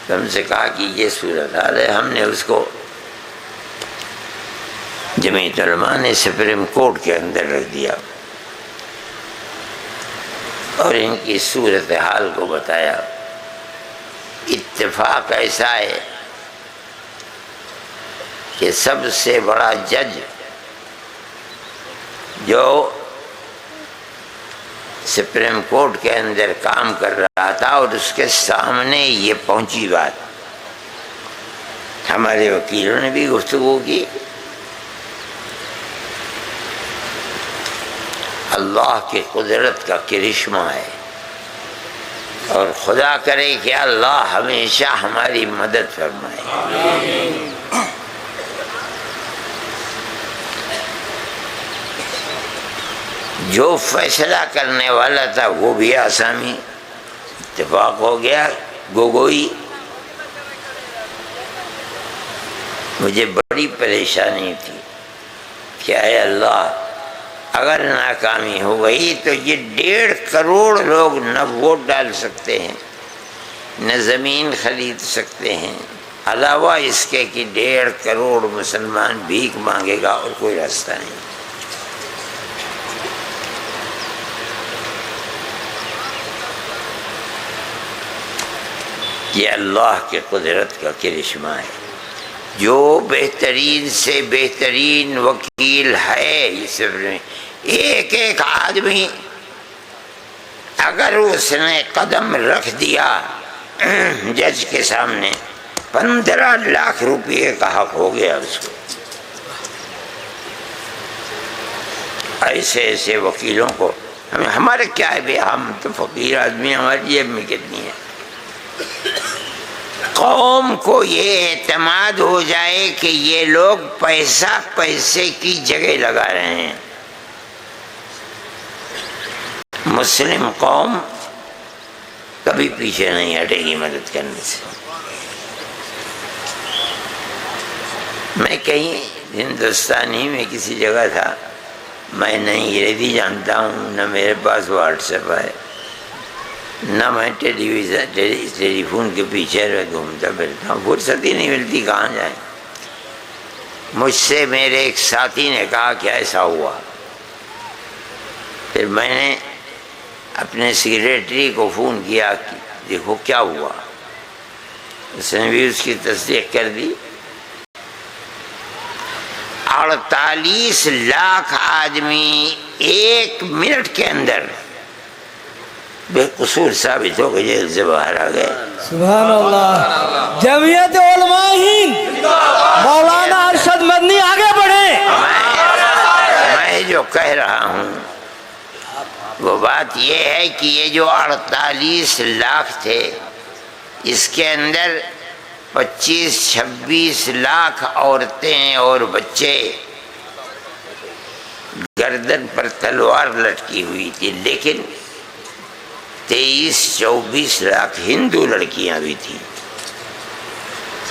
تو ہم سے کہا کہ یہ صورتحال ہے۔ ہم نے اس کو جمعیت علماء نے سپریم کورٹ کے اندر رکھ دیا اور ان کی صورتحال کو بتایا۔ اتفاق ایسا ہے کہ سب سے بڑا جج جو سپریم کورٹ کے اندر کام کر رہا تھا اور اس کے سامنے یہ پہنچی بات، ہمارے وکیلوں نے بھی گفتگو کی۔ اللہ کی قدرت کا کرشمہ ہے، اور خدا کرے کہ اللہ ہمیشہ ہماری مدد فرمائے۔ جو فیصلہ کرنے والا تھا وہ بھی آسامی، اتفاق ہو گیا، گوگوئی۔ مجھے بڑی پریشانی تھی کہ اے اللہ، اگر ناکامی ہو گئی تو یہ 1.5 کروڑ لوگ نہ ووٹ ڈال سکتے ہیں، نہ زمین خرید سکتے ہیں، علاوہ اس کے کہ 1.5 کروڑ مسلمان بھیک مانگے گا اور کوئی راستہ نہیں۔ یہ اللہ کے قدرت کا کرشمہ ہے۔ جو بہترین سے بہترین وکیل ہے اس میں، ایک ایک آدمی اگر اس نے قدم رکھ دیا جج کے سامنے، 15 لاکھ روپے کا حق ہو گیا اس کو۔ ایسے ایسے وکیلوں کو ہمارے کیا ہے بھئی، ہم تو فقیر آدمی، ہماری جیب میں کتنی ہے۔ قوم کو یہ اعتماد ہو جائے کہ یہ لوگ پیسہ پیسے کی جگہ لگا رہے ہیں، مسلم قوم کبھی پیچھے نہیں ہٹے گی مدد کرنے سے۔ میں کہیں ہندوستانی میں کسی جگہ تھا، میں نہ انگریزی جانتا ہوں، نہ میرے پاس واٹس ایپ ہے، نہ میں ٹیلی فون کے پیچھے گھومتا پھرتا ہوں، فرصت ہی نہیں ملتی کہاں جائیں۔ مجھ سے میرے ایک ساتھی نے کہا کہ ایسا ہوا، پھر میں نے اپنے سیکریٹری کو فون کیا کہ دیکھو کیا ہوا، اس نے بھی اس کی تصدیق کر دی۔ 48 لاکھ آدمی 1 منٹ کے اندر بے قصور ثابت ہو گئے، جیل سے باہر آ گئے۔ سبحان اللہ۔ جمعیت علماء ہند مولانا ارشد مدنی آگے بڑھے۔ میں جو کہہ رہا ہوں وہ بات یہ ہے کہ یہ جو 48 لاکھ تھے، اس کے اندر 25-26 لاکھ عورتیں اور بچے گردن پر تلوار لٹکی ہوئی تھی، لیکن 23-24 لاکھ ہندو لڑکیاں بھی تھیں۔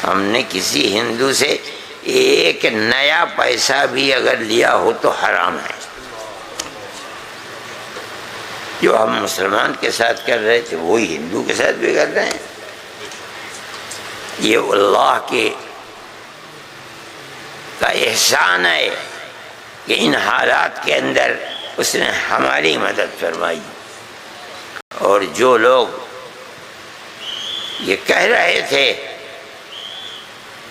ہم نے کسی ہندو سے ایک نیا پیسہ بھی اگر لیا ہو تو حرام ہے۔ جو ہم مسلمان کے ساتھ کر رہے تھے وہی ہندو کے ساتھ بھی کر رہے ہیں۔ یہ اللہ کا احسان ہے کہ ان حالات کے اندر اس نے ہماری مدد فرمائی۔ اور جو لوگ یہ کہہ رہے تھے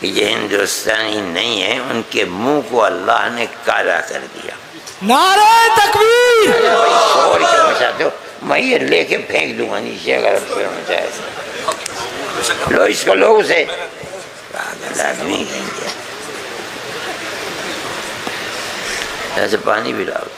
کہ یہ ہندوستانی نہیں ہے، ان کے منہ کو اللہ نے کالا کر دیا۔ نعرہ تکبیر! شور کے مچاتے ہو، میں یہ لے کے پھینک دوں گا نیچے اگر آپ پھر مچائے لو اس کو لوگ سے پاگل آدمی کہیں گے۔ ایسے پانی بھی لاؤ۔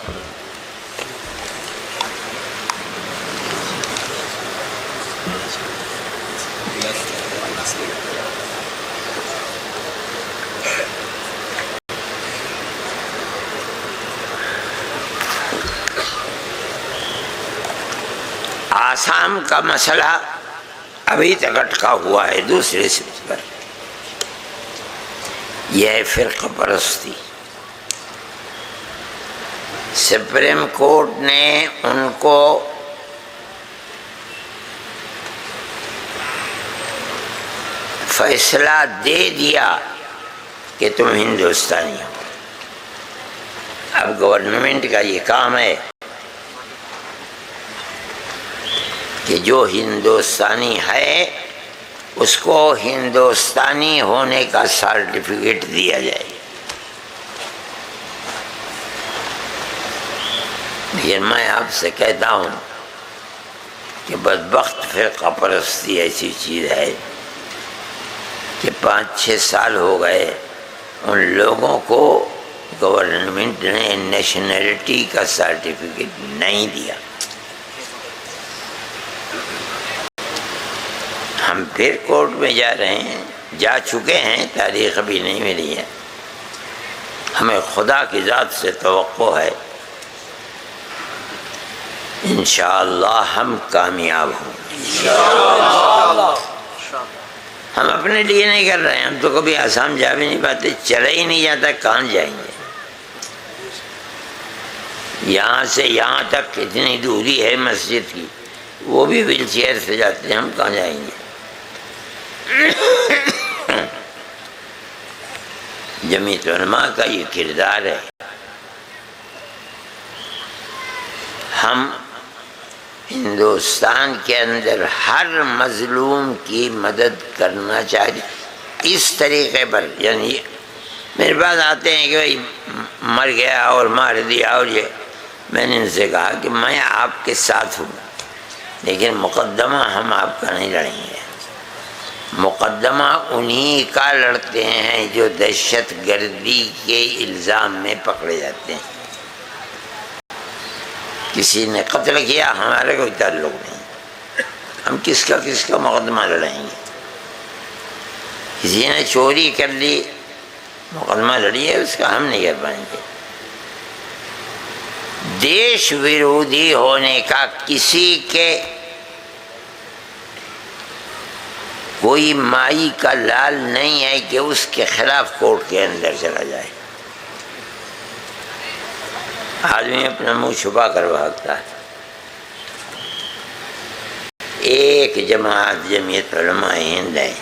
آسام کا مسئلہ ابھی تک اٹکا ہوا ہے دوسرے سمت پر، یہ ہے فرقہ پرستی۔ سپریم کورٹ نے ان کو فیصلہ دے دیا کہ تم ہندوستانی ہو۔ اب گورنمنٹ کا یہ کام ہے کہ جو ہندوستانی ہے اس کو ہندوستانی ہونے کا سرٹیفکیٹ دیا جائے۔ لیکن میں آپ سے کہتا ہوں کہ بدبخت فرقہ پرستی ایسی چیز ہے کہ 5-6 سال ہو گئے ان لوگوں کو گورنمنٹ نے نیشنلٹی کا سرٹیفکیٹ نہیں دیا۔ ہم پھر کورٹ میں جا رہے ہیں، جا چکے ہیں، تاریخ ابھی نہیں ملی ہے۔ ہمیں خدا کی ذات سے توقع ہے انشاءاللہ ہم کامیاب ہوں۔ ہم اپنے لیے نہیں کر رہے ہیں، ہم تو کبھی آسام جا بھی نہیں پاتے، چلا ہی نہیں جاتا، کہاں جائیں گے؟ یہاں سے یہاں تک کتنی دوری ہے مسجد کی، وہ بھی ویل چیئر سے جاتے ہیں، ہم کہاں جائیں گے؟ جمعیت علماء کا یہ کردار ہے، ہم ہندوستان کے اندر ہر مظلوم کی مدد کرنا چاہتے اس طریقے پر، یعنی میرے پاس آتے ہیں کہ بھائی مر گیا اور مار دیا، اور یہ میں نے ان سے کہا کہ میں آپ کے ساتھ ہوں، لیکن مقدمہ ہم آپ کا نہیں لڑیں گے۔ مقدمہ انہی کا لڑتے ہیں جو دہشت گردی کے الزام میں پکڑے جاتے ہیں۔ کسی نے قتل کیا، ہمارے کوئی تعلق نہیں، ہم کس کا مقدمہ لڑیں گے؟ کسی نے چوری کر لی، مقدمہ لڑیے، اس کا ہم نہیں کر پائیں گے۔ دیش ویرودھی ہونے کا کسی کے کوئی مائی کا لال نہیں ہے کہ اس کے خلاف کورٹ کے اندر چلا جائے۔ آدمی اپنا منہ چھپا کر بھاگتا ہے۔ ایک جماعت جمعیت علماء ہند ہے،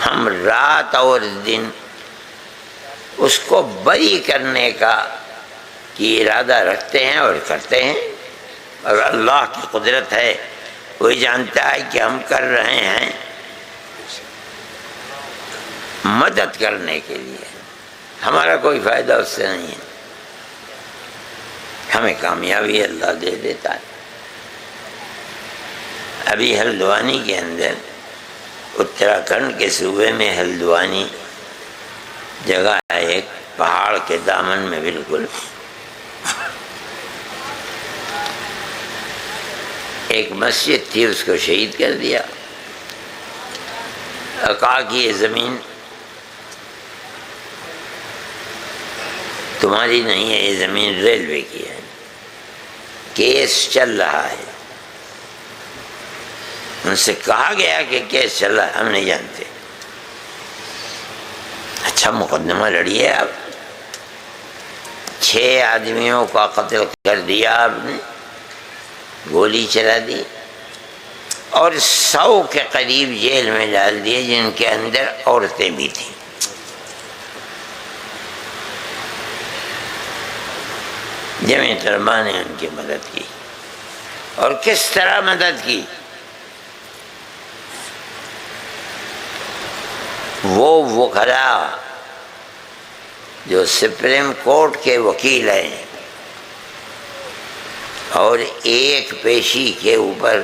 ہم رات اور دن اس کو بری کرنے کا کی ارادہ رکھتے ہیں اور کرتے ہیں، اور اللہ کی قدرت ہے، وہی جانتا ہے کہ ہم کر رہے ہیں مدد کرنے کے لیے، ہمارا کوئی فائدہ اس سے نہیں ہے، ہمیں کامیابی اللہ دے دیتا ہے۔ ابھی ہلدوانی کے اندر، اتراکھنڈ کے صوبے میں ہلدوانی جگہ ہے، ایک پہاڑ کے دامن میں بالکل، ایک مسجد تھی، اس کو شہید کر دیا۔ کہا کہ یہ زمین تمہاری نہیں ہے، یہ زمین ریلوے کی ہے، کیس چل رہا ہے۔ ان سے کہا گیا کہ کیس چل رہا ہے، ہم نہیں جانتے۔ اچھا مقدمہ لڑیے آپ، 6 آدمیوں کا قتل کر دیا آپ نے، گولی چلا دی، اور 100 کے قریب جیل میں ڈال دیے جن کے اندر عورتیں بھی تھیں۔ جمعیت علماء نے ان کی مدد کی، اور کس طرح مدد کی؟ وہ وکلاء جو سپریم کورٹ کے وکیل ہیں اور ایک پیشی کے اوپر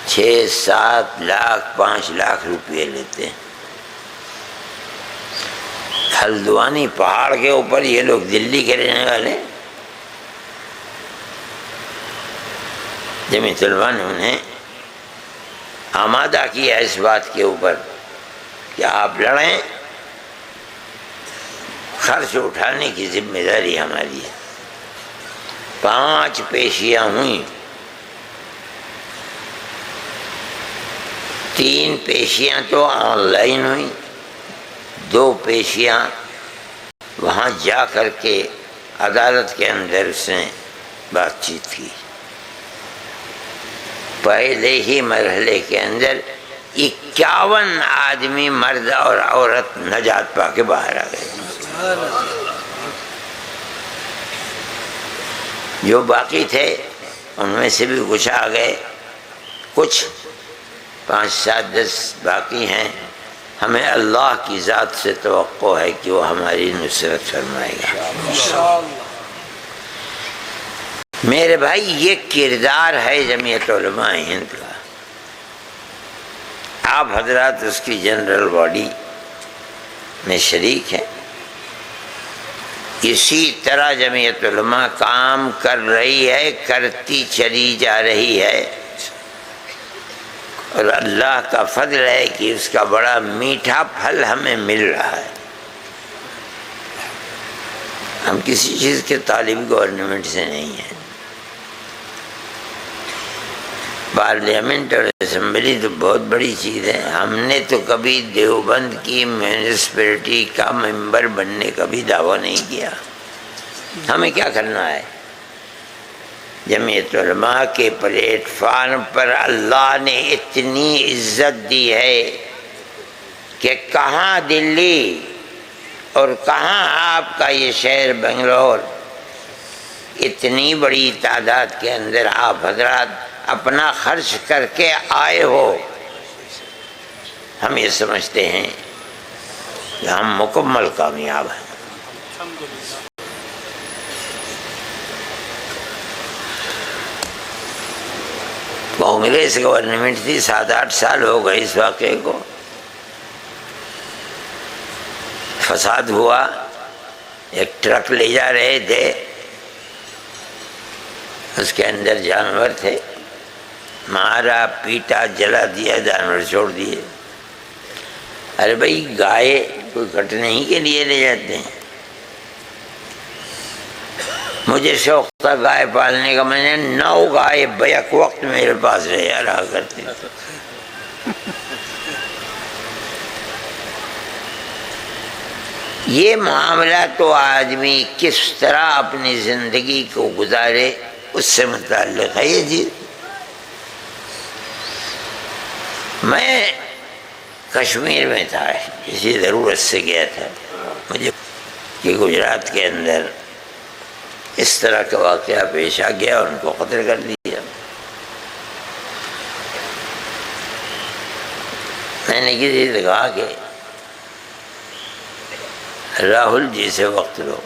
6-7 لاکھ 5 لاکھ روپئے لیتے ہیں۔ ہلدوانی پہاڑ کے اوپر، یہ لوگ دلی کے رہنے والے، جمعیت علماء نے انہیں آمادہ کیا اس بات کے اوپر کہ آپ لڑیں، خرچ اٹھانے کی ذمہ داری ہماری ہے۔ 5 پیشیاں ہوئیں، 3 پیشیاں تو آن لائن ہوئیں، 2 پیشیاں وہاں جا کر کے عدالت کے اندر اس نے بات چیت کی۔ پہلے ہی مرحلے کے اندر 51 آدمی مرد اور عورت نجات پا کے باہر آ گئے۔ جو باقی تھے ان میں سے بھی کچھ آ گئے، کچھ 5-7-10 باقی ہیں۔ ہمیں اللہ کی ذات سے توقع ہے کہ وہ ہماری نصرت فرمائے گا۔ میرے بھائی، یہ کردار ہے جمعیت علماء ہند کا۔ آپ حضرات اس کی جنرل باڈی میں شریک ہیں۔ اسی طرح جمعیت علماء کام کر رہی ہے، کرتی چلی جا رہی ہے، اور اللہ کا فضل ہے کہ اس کا بڑا میٹھا پھل ہمیں مل رہا ہے۔ ہم کسی چیز کے طالب گورنمنٹ سے نہیں ہیں۔ پارلیمنٹ اور اسمبلی تو بہت بڑی چیز ہے، ہم نے تو کبھی دیوبند کی میونسپلٹی کا ممبر بننے کا بھی دعویٰ نہیں کیا۔ ہمیں کیا کرنا ہے؟ جمعیت علماء کے پلیٹ فارم پر اللہ نے اتنی عزت دی ہے کہ کہاں دلی اور کہاں آپ کا یہ شہر بنگلور، اتنی بڑی تعداد کے اندر آپ حضرات اپنا خرچ کر کے آئے ہو۔ ہم یہ سمجھتے ہیں کہ ہم مکمل کامیاب ہیں۔ کانگریس گورنمنٹ تھی، 7-8 سال ہو گئے اس واقعے کو۔ فساد ہوا، ایک ٹرک لے جا رہے تھے، اس کے اندر جانور تھے، مارا پیٹا جلا دیا، جانور چھوڑ دیے۔ ارے بھائی، گائے کوئی کٹنے ہی کے لیے لے جاتے ہیں؟ مجھے شوق تھا گائے پالنے کا، میں نے 9 گائے بیک وقت میرے پاس رہا کرتے۔ یہ معاملہ تو آدمی کس طرح اپنی زندگی کو گزارے اس سے متعلق ہے یہ چیز۔ میں کشمیر میں تھا، کسی ضرورت سے گیا تھا، مجھے کہ گجرات کے اندر اس طرح کا واقعہ پیش آ گیا، ان کو قتل کر دیا۔ میں نے کسی سے کہا کہ راہل جی سے وقت لو،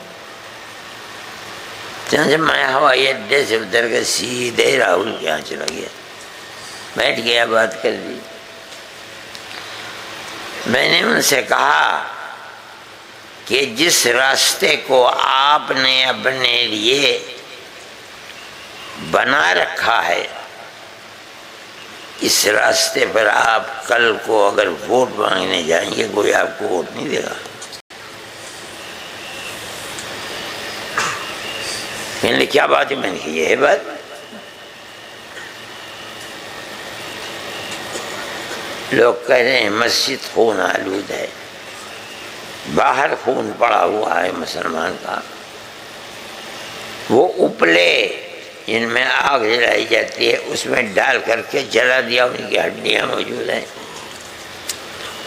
چنانچہ میں ہوائی اڈے سے اتر کے سیدھے راہل کے یہاں چلا گیا، بیٹھ گیا، بات کر دی۔ میں نے ان سے کہا کہ جس راستے کو آپ نے اپنے لیے بنا رکھا ہے، اس راستے پر آپ کل کو اگر ووٹ مانگنے جائیں گے، کوئی آپ کو ووٹ نہیں دے گا۔ کہنے کیا بات ہے؟ میں نے کہا یہ ہے بات. لوگ کہہ رہے ہیں مسجد خون آلود ہے، باہر خون پڑا ہوا ہے مسلمان کا. وہ اپلے جن میں آگ جلائی جاتی ہے اس میں ڈال کر کے جلا دیا، ان کی ہڈیاں موجود ہیں.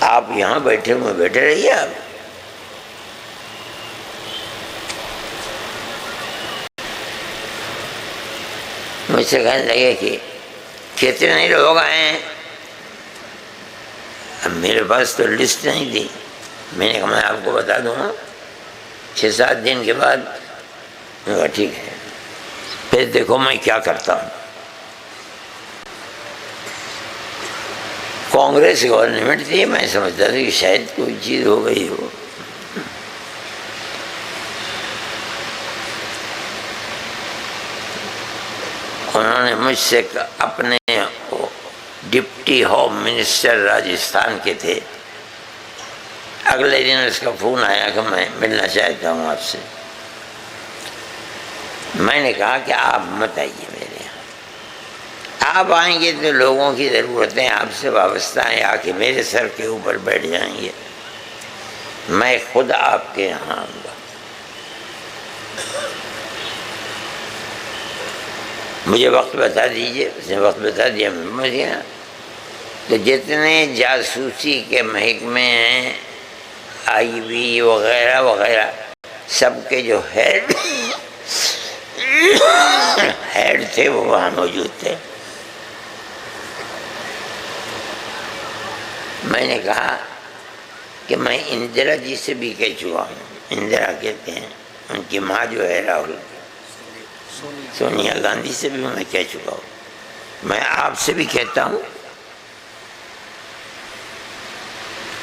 آپ یہاں بیٹھے ہوئے بیٹھے رہیے. آپ مجھ سے کہنے لگے کہ کتنے لوگ آئے ہیں. اب میرے پاس تو لسٹ نہیں تھی. میں نے کہا میں آپ کو بتا دوں گا 6-7 دن کے بعد. میں کہا ٹھیک ہے. پھر دیکھو میں کیا کرتا ہوں. کانگریس گورنمنٹ تھی، میں سمجھتا تھا کہ شاید کوئی چیز ہو گئی ہو. انہوں نے مجھ سے اپنے ڈپٹی ہوم منسٹر راجستھان کے تھے، اگلے دن اس کا فون آیا کہ میں ملنا چاہتا ہوں آپ سے. میں نے کہا کہ آپ مت آئیے میرے یہاں. آپ آئیں گے تو لوگوں کی ضرورتیں آپ سے وابستہ ہیں، آ کے میرے سر کے اوپر بیٹھ جائیں گے. میں خود آپ کے یہاں آؤں گا. مجھے وقت بتا دیجئے. اس نے وقت بتا دیا. میں پہنچ گیا. تو جتنے جاسوسی کے محکمے ہیں، آئی بی وغیرہ وغیرہ، سب کے جو ہیڈ تھے وہ وہاں موجود تھے. میں نے کہا کہ میں اندرا جی سے بھی کہہ چکا ہوں. اندرا کہتے ہیں ان کی ماں جو ہے راہل سونیا گاندھی سے بھی میں کہہ چکا ہوں. میں آپ سے بھی کہتا ہوں.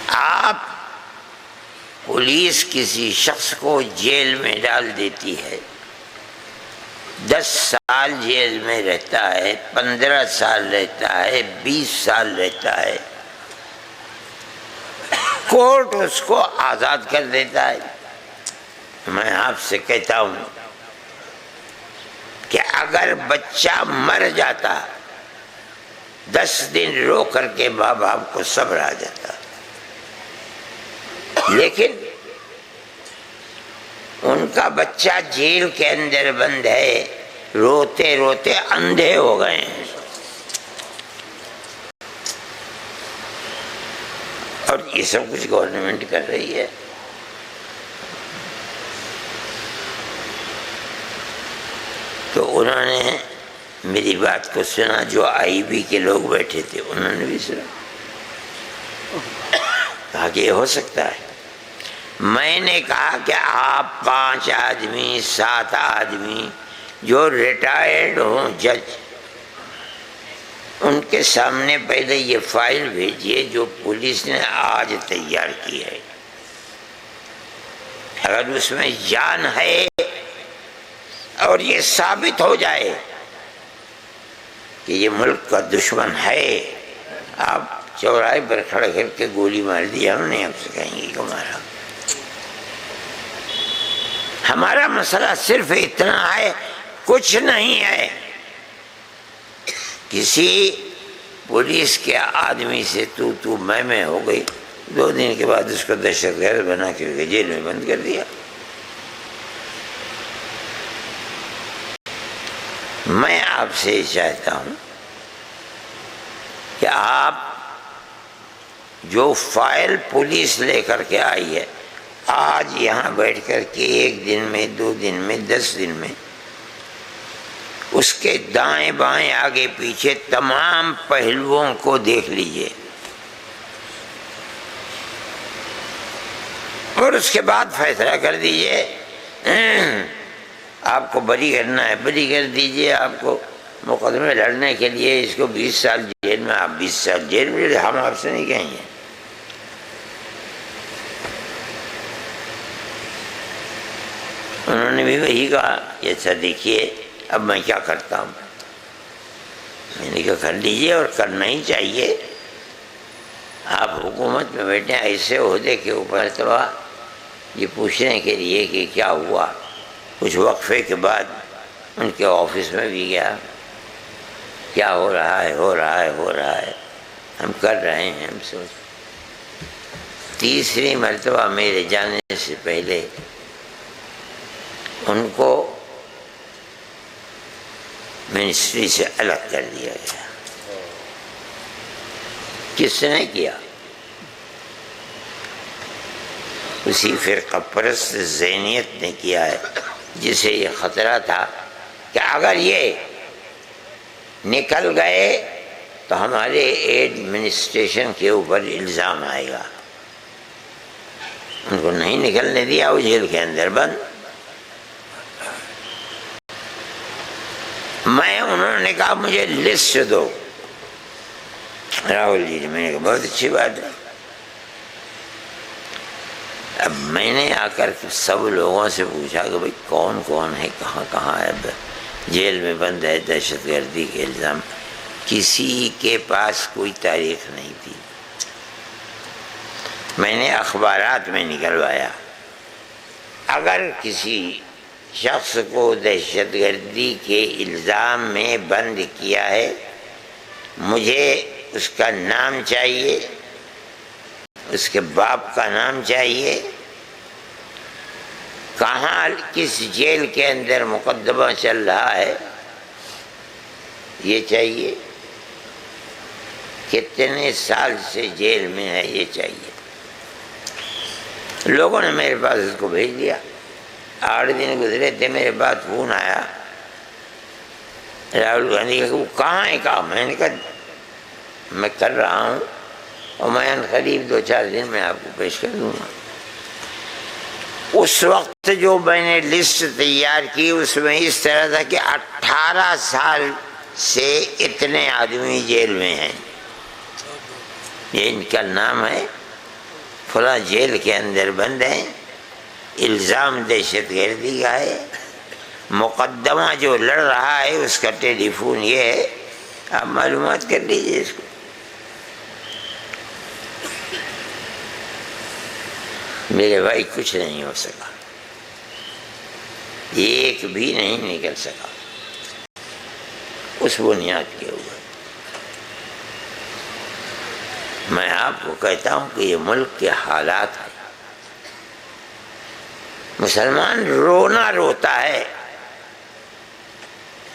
آپ پولیس کسی شخص کو جیل میں ڈال دیتی ہے، 10 سال جیل میں رہتا ہے، 15 سال رہتا ہے، 20 سال رہتا ہے. کورٹ اس کو آزاد کر دیتا ہے. میں آپ سے کہتا ہوں کہ اگر بچہ مر جاتا 10 دن رو کر کے ماں باپ کو صبر آ جاتا، لیکن ان کا بچہ جیل کے اندر بند ہے، روتے روتے اندھے ہو گئے ہیں. اور یہ سب کچھ گورنمنٹ کر رہی ہے. تو انہوں نے میری بات کو سنا. جو آئی بی کے لوگ بیٹھے تھے انہوں نے بھی سنا. کہا کہ یہ ہو سکتا ہے. میں نے کہا کہ آپ 5 آدمی 7 آدمی جو ریٹائرڈ ہوں جج، ان کے سامنے پہلے یہ فائل بھیجیے جو پولیس نے آج تیار کی ہے. اگر اس میں جان ہے اور یہ ثابت ہو جائے کہ یہ ملک کا دشمن ہے، آپ چوراہے پر کھڑا کر کے گولی مار دیا، ہم نہیں آپ سے کہیں گے کہ مارا. ہمارا مسئلہ صرف اتنا ہے، کچھ نہیں ہے. کسی پولیس کے آدمی سے تو میں ہو گئی، 2 دن کے بعد اس کو دہشت گرد بنا کے جیل میں بند کر دیا. میں آپ سے چاہتا ہوں کہ آپ جو فائل پولیس لے کر کے آئی ہے، آج یہاں بیٹھ کر کے 1 دن میں 2 دن میں 10 دن میں اس کے دائیں بائیں آگے پیچھے تمام پہلوؤں کو دیکھ لیجئے، اور اس کے بعد فیصلہ کر دیجئے. آپ کو بری کرنا ہے بری کر دیجئے. آپ کو مقدمے لڑنے کے لیے اس کو 20 سال جیل میں، آپ 20 سال جیل میں. ہم آپ سے نہیں کہیں گے. انہوں نے بھی وہی کہا کہ اچھا دیکھیے اب میں کیا کرتا ہوں. میں نے کہا کر لیجئے، اور کرنا ہی چاہیے. آپ حکومت میں بیٹھے ایسے عہدے کے اوپر تو یہ پوچھنے کے لیے کہ کیا ہوا. کچھ وقفے کے بعد ان کے آفس میں بھی گیا، کیا ہو رہا ہے، ہو رہا ہے، ہو رہا ہے، ہم کر رہے ہیں، ہم سوچ۔ تیسری مرتبہ میرے جانے سے پہلے ان کو منسٹری سے الگ کر دیا گیا۔ کس نے کیا؟ اسی فرقہ پرست ذہنیت نے کیا ہے، جسے یہ خطرہ تھا کہ اگر یہ نکل گئے تو ہمارے ایڈمنسٹریشن کے اوپر الزام آئے گا۔ ان کو نہیں نکلنے دیا، وہ جیل کے اندر بند۔ انہوں نے کہا مجھے لسٹ دو، راہل جی نے، میں نے کہا بہت اچھی بات ہے۔ اب میں نے آ کر سب لوگوں سے پوچھا کہ بھئی کون کون ہے، کہاں کہاں ہے، جیل میں بند ہے دہشت گردی کے الزام۔ کسی کے پاس کوئی تاریخ نہیں تھی۔ میں نے اخبارات میں نکلوایا، اگر کسی شخص کو دہشت گردی کے الزام میں بند کیا ہے، مجھے اس کا نام چاہیے، اس کے باپ کا نام چاہیے، کہاں کس جیل کے اندر مقدمہ چل رہا ہے یہ چاہیے، کتنے سال سے جیل میں ہے یہ چاہیے۔ لوگوں نے میرے پاس اس کو بھیج دیا۔ 8 دن گزرے تھے، میرے پاس فون آیا راہل گاندھی کا، وہ کہاں ہے؟ کہا میں نے کہا میں کر رہا ہوں اور میں قریب 2-4 دن میں آپ کو پیش کر دوں گا۔ اس وقت جو میں نے لسٹ تیار کی اس میں اس طرح تھا کہ 18 سال سے اتنے آدمی جیل میں ہیں، یہ ان کا نام ہے، فلاں جیل کے اندر بند ہیں، الزام دہشت گردی کا ہے، مقدمہ جو لڑ رہا ہے اس کا ٹیلی فون یہ ہے، آپ معلومات کر لیجیے اس کو۔ میرے بھائی کچھ نہیں ہو سکا، ایک بھی نہیں نکل سکا اس بنیاد کے اوپر۔ میں آپ کو کہتا ہوں کہ یہ ملک کے حالات ہیں، مسلمان رونا روتا ہے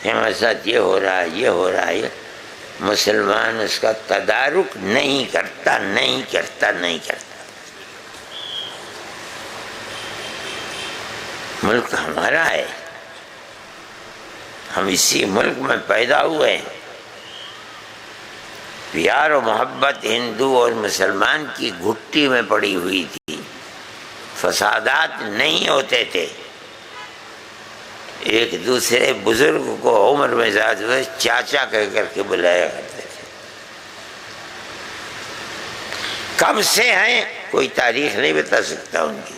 ہمارے ساتھ یہ ہو رہا ہے، یہ ہو رہا ہے، مسلمان اس کا تدارک نہیں کرتا، نہیں کرتا، نہیں کرتا۔ ملک ہمارا ہے، ہم اسی ملک میں پیدا ہوئے ہیں، پیار و محبت ہندو اور مسلمان کی گھٹی میں پڑی ہوئی تھی، فسادات نہیں ہوتے تھے، ایک دوسرے بزرگ کو عمر میں زیادہ ہوئے چاچا کہہ کر کے بلایا کرتے تھے۔ کب سے ہیں کوئی تاریخ نہیں بتا سکتا ان کی۔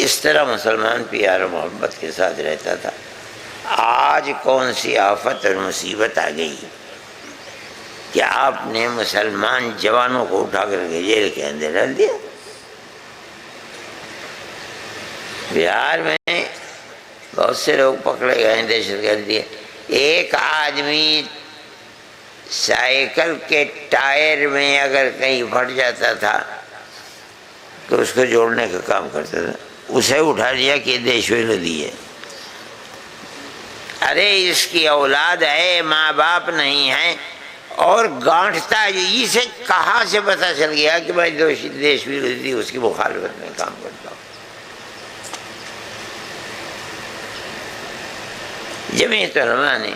اس طرح مسلمان پیار و محبت کے ساتھ رہتا تھا۔ آج کون سی آفت اور مصیبت آ گئی کہ آپ نے مسلمان جوانوں کو اٹھا کر کے جیل کے اندر ڈال دیا۔ بہار میں بہت سے لوگ پکڑے گئے ہیں دہشت گردی۔ ایک آدمی سائیکل کے ٹائر میں اگر کہیں پھٹ جاتا تھا تو اس کو جوڑنے کا کام کرتا تھا، اسے اٹھا لیا کہ دیش ولودی ہے۔ ارے اس کی اولاد ہے، ماں باپ نہیں ہے، اور گانٹتا ہے۔ اسے کہاں سے پتہ چل گیا کہ میں دیش ولودی اس کی مخالفت میں کام کرتا ہوں؟ جمعیت علماء نے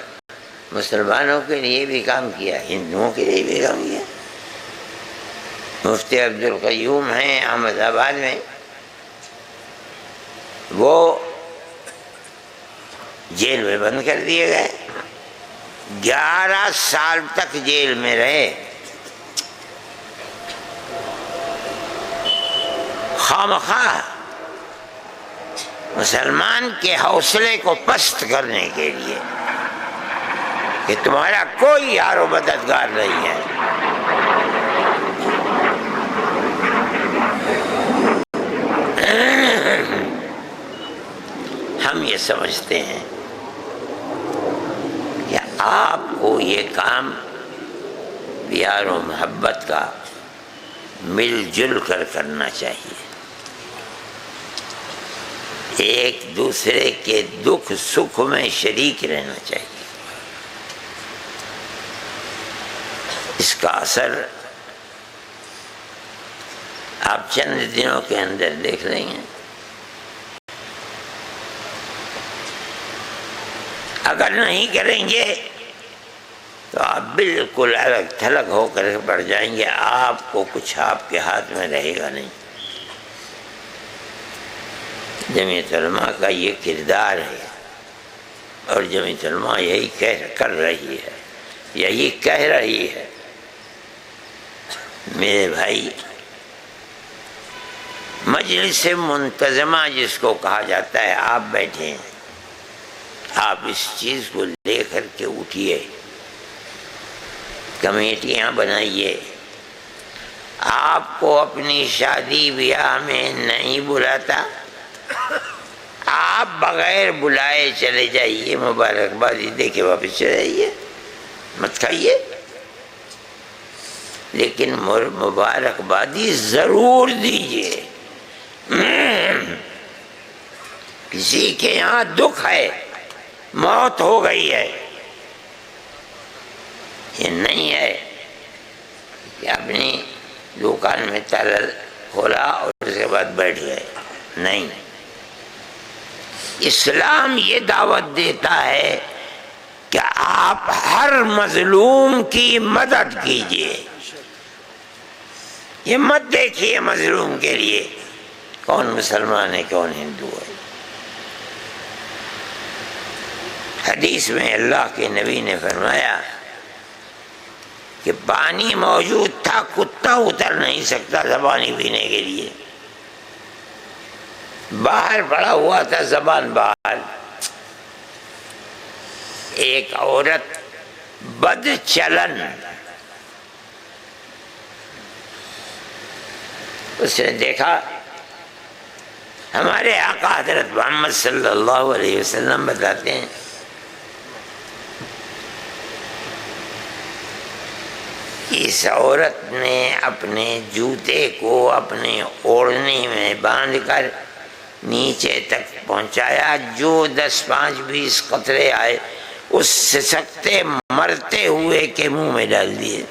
مسلمانوں کے لیے بھی کام کیا، ہندوؤں کے لیے بھی کام کیا۔ مفتی عبدالقیوم ہیں احمد آباد میں، وہ جیل میں بند کر دیے گئے، 11 سال تک جیل میں رہے، خواہ مسلمان کے حوصلے کو پست کرنے کے لیے کہ تمہارا کوئی یار و مددگار نہیں ہے۔ ہم یہ سمجھتے ہیں کہ آپ کو یہ کام پیار و محبت کا مل جل کر کرنا چاہیے، ایک دوسرے کے دکھ سکھ میں شریک رہنا چاہیے۔ اس کا اثر آپ چند دنوں کے اندر دیکھ لیں گے۔ اگر نہیں کریں گے تو آپ بالکل الگ تھلگ ہو کر پڑ جائیں گے، آپ کو کچھ آپ کے ہاتھ میں رہے گا نہیں۔ جمعیت علماء کا یہ کردار ہے، اور جمعیت علماء یہی کر رہی ہے، یہی کہہ رہی ہے۔ میرے بھائی، مجلس منتظمہ جس کو کہا جاتا ہے، آپ بیٹھے ہیں، آپ اس چیز کو لے کر کے اٹھیے، کمیٹیاں بنائیے۔ آپ کو اپنی شادی بیاہ میں نہیں بلاتا، آپ بغیر بلائے چلے جائیے، مبارکبادی دے کے واپس چلے جائیے، مت کھائیے، لیکن مبارکبادی ضرور دیجیے۔ کسی کے یہاں دکھ ہے، موت ہو گئی ہے، یہ نہیں ہے کہ اپنی دکان میں تالا کھولا اور اس کے بعد بیٹھ گئے، نہیں۔ اسلام یہ دعوت دیتا ہے کہ آپ ہر مظلوم کی مدد کیجیے۔ یہ مت دیکھیے مظلوم کے لیے کون مسلمان ہے کون ہندو ہے۔ حدیث میں اللہ کے نبی نے فرمایا کہ پانی موجود تھا، کتا اتر نہیں سکتا تھا پانی پینے کے لیے، باہر پڑا ہوا تھا، زبان باہر۔ ایک عورت بد چلن، اس نے دیکھا، ہمارے آقا حضرت محمد صلی اللہ علیہ وسلم بتاتے ہیں اس عورت نے اپنے جوتے کو اپنے اوڑھنے میں باندھ کر نیچے تک پہنچایا، جو 10 5 20 قطرے آئے اس سسکتے مرتے ہوئے کے منہ میں ڈال دیے۔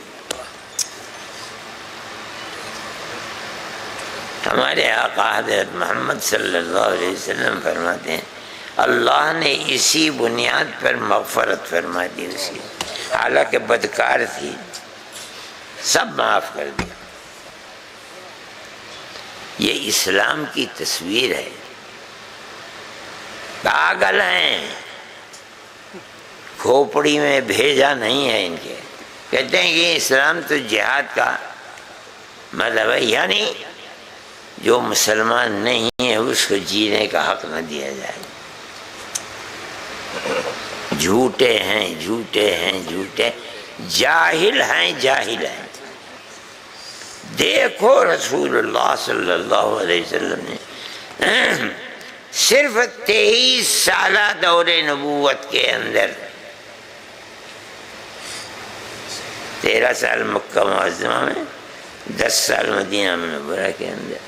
ہمارے آقا حضرت محمد صلی اللہ علیہ وسلم فرماتے ہیں اللہ نے اسی بنیاد پر مغفرت فرما دی اس کی، حالانکہ بدکار تھی، سب معاف کر دیا۔ یہ اسلام کی تصویر ہے۔ پاگل ہیں، کھوپڑی میں بھیجا نہیں ہے ان کے، کہتے ہیں کہ اسلام تو جہاد کا مطلب ہے، یعنی جو مسلمان نہیں ہے اس کو جینے کا حق نہ دیا جائے۔ جھوٹے ہیں، جھوٹے ہیں، جھوٹے، جاہل ہیں، جاہل ہیں۔ دیکھو رسول اللہ صلی اللہ علیہ وسلم نے صرف 23 سالہ دور نبوت کے اندر 13 سال مکہ معظمہ میں، 10 سال مدینہ منورہ کے اندر،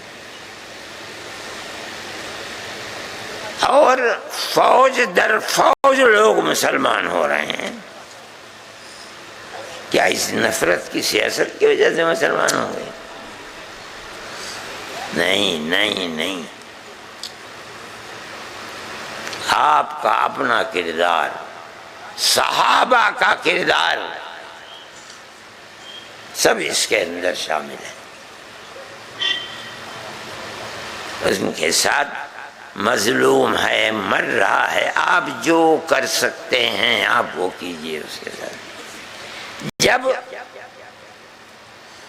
اور فوج در فوج لوگ مسلمان ہو رہے ہیں۔ کیا اس نفرت کی سیاست کی وجہ سے مسلمان ہو گئے؟ نہیں نہیں نہیں، آپ کا اپنا کردار، صحابہ کا کردار، سب اس کے اندر شامل ہے۔ ان کے ساتھ مظلوم ہے، مر رہا ہے، آپ جو کر سکتے ہیں آپ وہ کیجئے اس کے ساتھ۔ جب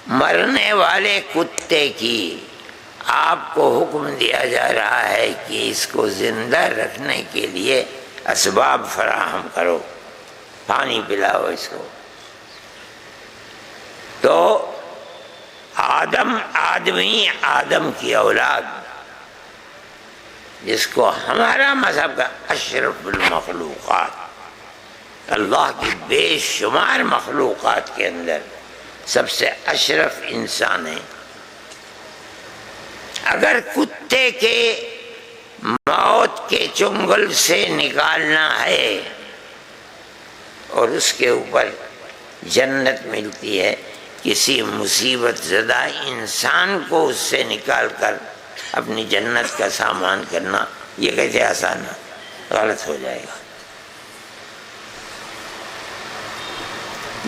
مرنے والے کتے کی آپ کو حکم دیا جا رہا ہے کہ اس کو زندہ رکھنے کے لیے اسباب فراہم کرو، پانی پلاؤ اس کو، تو آدم کی اولاد جس کو ہمارا مذہب کا اشرف المخلوقات، اللہ کی بے شمار مخلوقات کے اندر سب سے اشرف انسان ہے۔ اگر کتے کے موت کے چنگل سے نکالنا ہے اور اس کے اوپر جنت ملتی ہے، کسی مصیبت زدہ انسان کو اس سے نکال کر اپنی جنت کا سامان کرنا یہ کیسے آسان ہے؟ غلط ہو جائے گا۔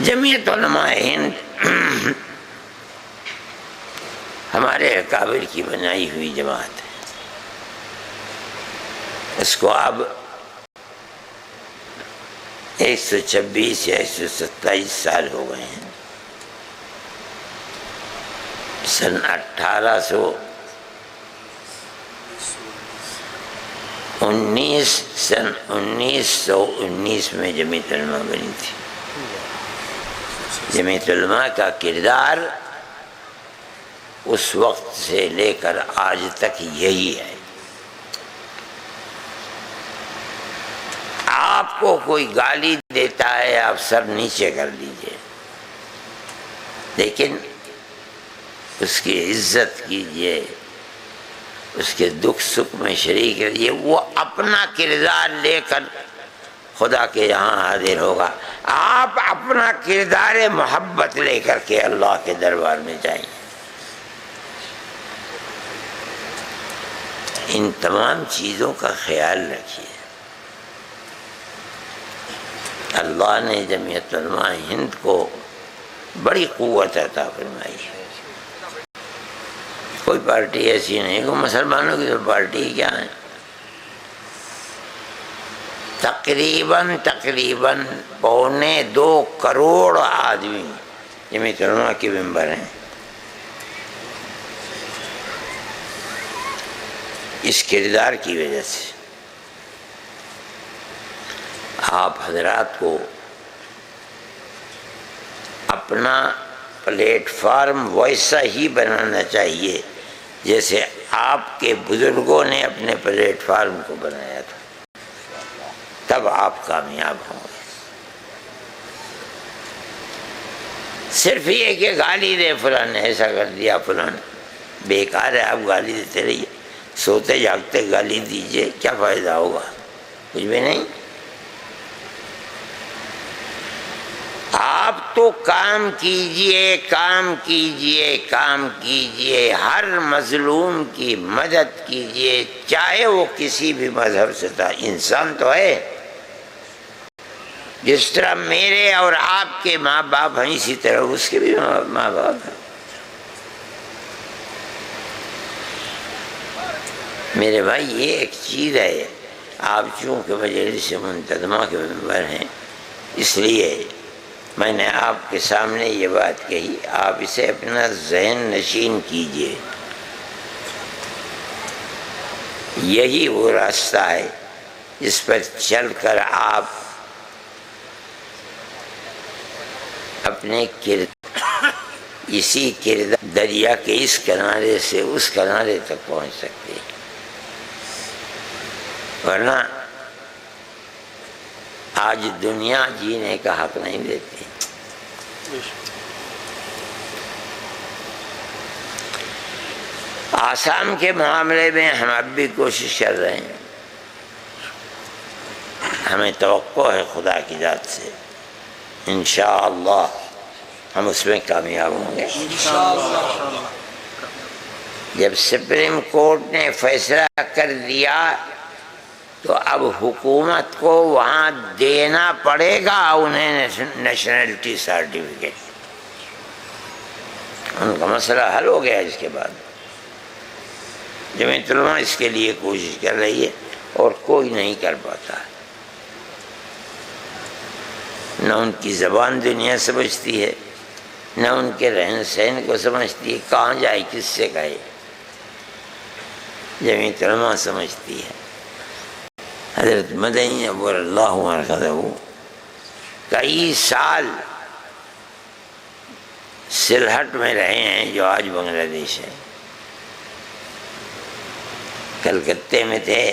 جمعیت علماء ہند ہمارے اکابر کی بنائی ہوئی جماعت ہے۔ اس کو اب 126 یا 127 سال ہو گئے ہیں۔ سن 1919 میں جمعیت علماء بنی تھی۔ جمعیت علماء کا کردار اس وقت سے لے کر آج تک یہی ہے۔ آپ کو کوئی گالی دیتا ہے آپ سر نیچے کر لیجئے، لیکن اس کی عزت کیجئے، اس کے دکھ سکھ میں شریک رہیے، وہ اپنا کردار لے کر خدا کے یہاں حاضر ہوگا۔ آپ اپنا کردار محبت لے کر کے اللہ کے دربار میں جائیں۔ ان تمام چیزوں کا خیال رکھیے۔ اللہ نے جمعیت علماء ہند کو بڑی قوت عطا فرمائی ہے۔ کوئی پارٹی ایسی نہیں کہ مسلمانوں کی تو پارٹی کیا ہے، تقریباً 2.25 کروڑ آدمی جمعیت علماء کے ممبر ہیں۔ اس کردار کی وجہ سے آپ حضرات کو اپنا پلیٹ فارم ویسا ہی بنانا چاہیے جیسے آپ کے بزرگوں نے اپنے پلیٹ فارم کو بنایا تھا، تب آپ کامیاب ہوں گے۔ صرف یہ کہ گالی دے فلاں نے ایسا کر دیا، فلاں بیکار ہے، آپ گالی دیتے رہیے، سوتے جاگتے گالی دیجئے، کیا فائدہ ہوگا؟ کچھ بھی نہیں۔ آپ تو کام کیجئے، کام کیجئے، کام کیجئے، ہر مظلوم کی مدد کیجئے، چاہے وہ کسی بھی مذہب سے تھا، انسان تو ہے۔ جس طرح میرے اور آپ کے ماں باپ ہیں اسی طرح اس کے بھی ماں باپ ہیں۔ میرے بھائی یہ ایک چیز ہے، آپ چونکہ مجلس منتظمہ کے ممبر ہیں اس لیے میں نے آپ کے سامنے یہ بات کہی، آپ اسے اپنا ذہن نشین کیجئے۔ یہی وہ راستہ ہے جس پر چل کر آپ اپنے اسی کردار دریا کے اس کنارے سے اس کنارے تک پہنچ سکتے ہیں، ورنہ آج دنیا جینے کا حق نہیں دیتی۔ آسام کے معاملے میں ہم اب بھی کوشش کر رہے ہیں، ہمیں توقع ہے خدا کی ذات سے انشاءاللہ ہم اس میں کامیاب ہوں گے۔ جب سپریم کورٹ نے فیصلہ کر دیا تو اب حکومت کو وہاں دینا پڑے گا انہیں نیشنلٹی سرٹیفکیٹ۔ ان کا مسئلہ حل ہو گیا۔ اس کے بعد جمعیت علماء اس کے لیے کوشش کر رہی ہے اور کوئی نہیں کر پاتا، نہ ان کی زبان دنیا سمجھتی ہے، نہ ان کے رہن سہن کو سمجھتی ہے، کہاں جائے کس سے کہے۔ جمعیت علماء سمجھتی ہے۔ حضرت مدنی نور اللہ مرکزہ کئی سال سلہٹ میں رہے ہیں جو آج بنگلہ دیش ہے۔ کلکتے میں تھے،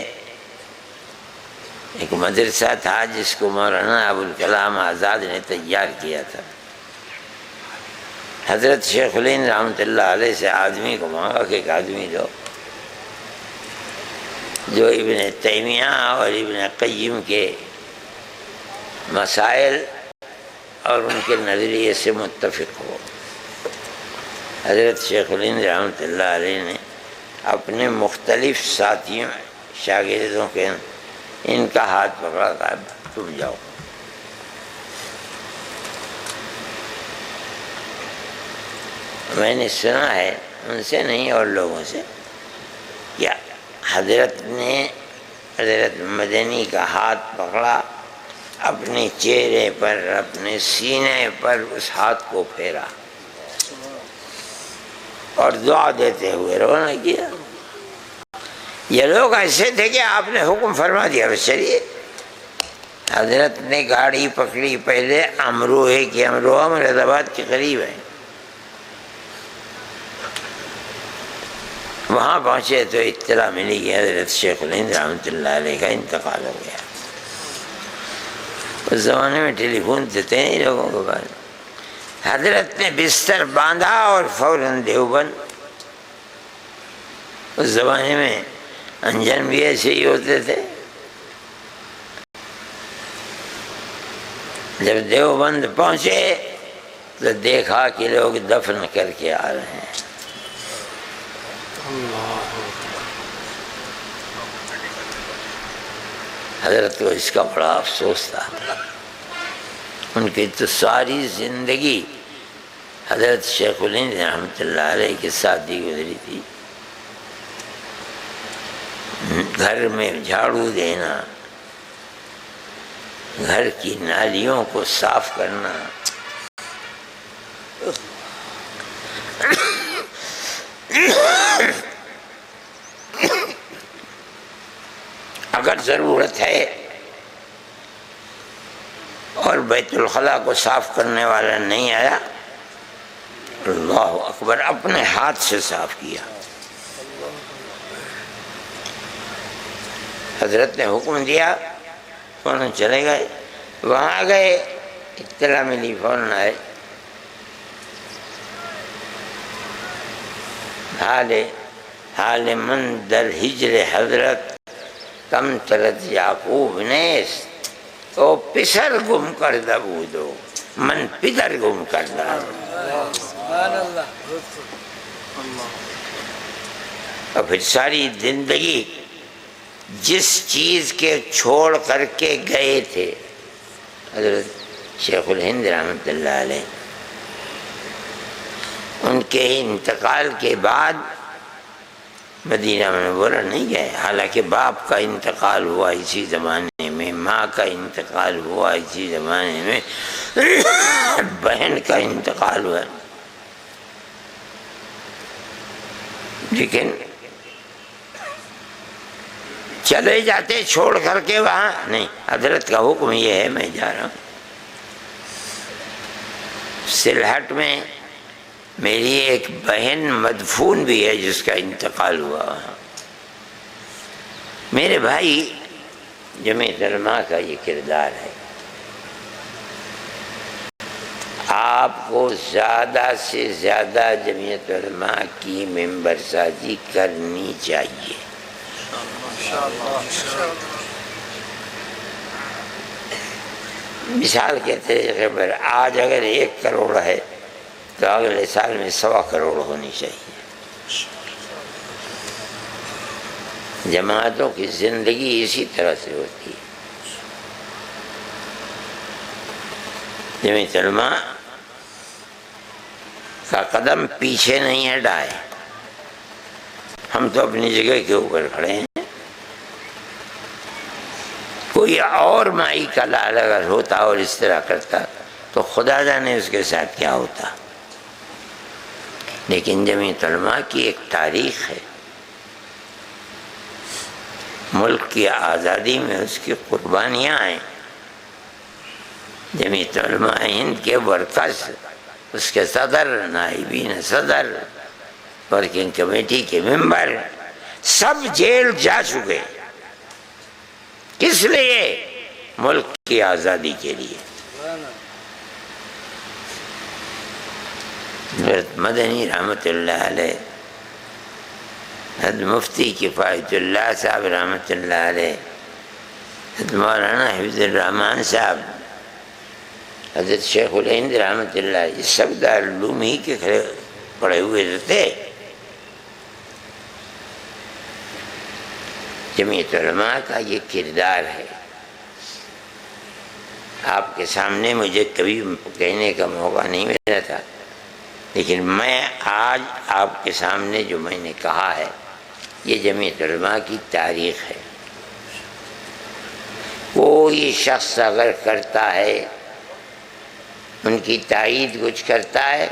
ایک مدرسہ تھا جس کو مولانا ابوالکلام آزاد نے تیار کیا تھا۔ حضرت شیخ الہند رحمۃ اللہ علیہ سے آدمی کو مانگا کہ ایک آدمی دو جو ابن تیمیہ اور ابن قیم کے مسائل اور ان کے نظریے سے متفق ہو۔ حضرت شیخ الہند رحمۃ اللہ علیہ نے اپنے مختلف ساتھیوں شاگردوں کے ان کا ہاتھ پکڑا، کہا تم جاؤ۔ میں نے سنا ہے ان سے نہیں اور لوگوں سے کیا حضرت نے حضرت مدنی کا ہاتھ پکڑا، اپنے چہرے پر اپنے سینے پر اس ہاتھ کو پھیرا اور دعا دیتے ہوئے روانہ کیا۔ یہ لوگ ایسے تھے کہ آپ نے حکم فرما دیا بس چلیے۔ حضرت نے گاڑی پکڑی، پہلے امروہے کی، امروہہ مراد آباد کے قریب ہے، وہاں پہنچے تو اطلاع ملی کہ حضرت شیخ الہند رحمۃ اللہ علیہ کا انتقال ہو گیا۔ اس زمانے میں ٹیلی فون تھے نہیں لوگوں کے پاس۔ حضرت نے بستر باندھا اور فوراً دیوبند، اس زمانے میں انجن بھی ایسے ہی ہوتے تھے۔ جب دیوبند پہنچے تو دیکھا کہ لوگ دفن کر کے آ رہے ہیں۔ حضرت کو اس کا بڑا افسوس تھا۔ ان کی تو ساری زندگی حضرت شیخ الہند رحمۃ اللہ علیہ کے ساتھ ہی گزری تھی۔ گھر میں جھاڑو دینا، گھر کی نالیوں کو صاف کرنا، اگر ضرورت ہے اور بیت الخلاء کو صاف کرنے والا نہیں آیا، اللہ اکبر، اپنے ہاتھ سے صاف کیا۔ حضرت نے حکم دیا، فوراً چلے گئے، وہاں گئے، اطلاع ملی، فوراً آئے۔ حال من در ہجر حضرت کم ترد یعقوب نیست، تو پسر گم کردہ بودو من پدر گم کردہ۔ اور پھر ساری زندگی جس چیز کے چھوڑ کر کے گئے تھے حضرت شیخ الہند رحمۃ اللہ علیہ، ان کے انتقال کے بعد مدینہ منورہ نہیں گئے، حالانکہ باپ کا انتقال ہوا اسی زمانے میں، ماں کا انتقال ہوا اسی زمانے میں، بہن کا انتقال ہوا، لیکن چلے جاتے چھوڑ کر کے وہاں نہیں۔ حضرت کا حکم یہ ہے میں جا رہا ہوں۔ سلہٹ میں میری ایک بہن مدفون بھی ہے جس کا انتقال ہوا وہاں۔ میرے بھائی جمعیت علماء کا یہ کردار ہے، آپ کو زیادہ سے زیادہ جمعیت علماء کی ممبر سازی کرنی چاہیے۔ مثال کے طریقے پر آج اگر 1 کروڑ ہے تو اگلے سال میں 1.25 کروڑ ہونی چاہیے۔ جماعتوں کی زندگی اسی طرح سے ہوتی ہے۔ جمعیت علماء کا قدم پیچھے نہیں ہٹائے، ہم تو اپنی جگہ کے اوپر کھڑے ہیں۔ کوئی اور مائی کا لال اگر ہوتا اور اس طرح کرتا تو خدا جانے اس کے ساتھ کیا ہوتا، لیکن جمعیت علماء کی ایک تاریخ ہے، ملک کی آزادی میں اس کی قربانیاں ہیں۔ جمعیت علماء ہند کے ورکرز، اس کے صدر، نائبین صدر، ورکنگ کمیٹی کے ممبر، سب جیل جا چکے. کس لیے؟ ملک کی آزادی کے لیے. حضرت مدنی رحمت اللہ علیہ، حضرت مفتی کفایت اللہ صاحب رحمت اللہ علیہ، حضرت مولانا حفظ الرحمان صاحب، حضرت شیخ الہند رحمت اللہ، یہ سب دارالعلوم ہی کے پڑے ہوئے تھے. جمعیت علماء کا یہ کردار ہے. آپ کے سامنے مجھے کبھی کہنے کا موقع نہیں ملا تھا، لیکن میں آج آپ کے سامنے جو میں نے کہا ہے یہ جمعیت علماء کی تاریخ ہے. کوئی شخص اگر کرتا ہے، ان کی تائید کچھ کرتا ہے،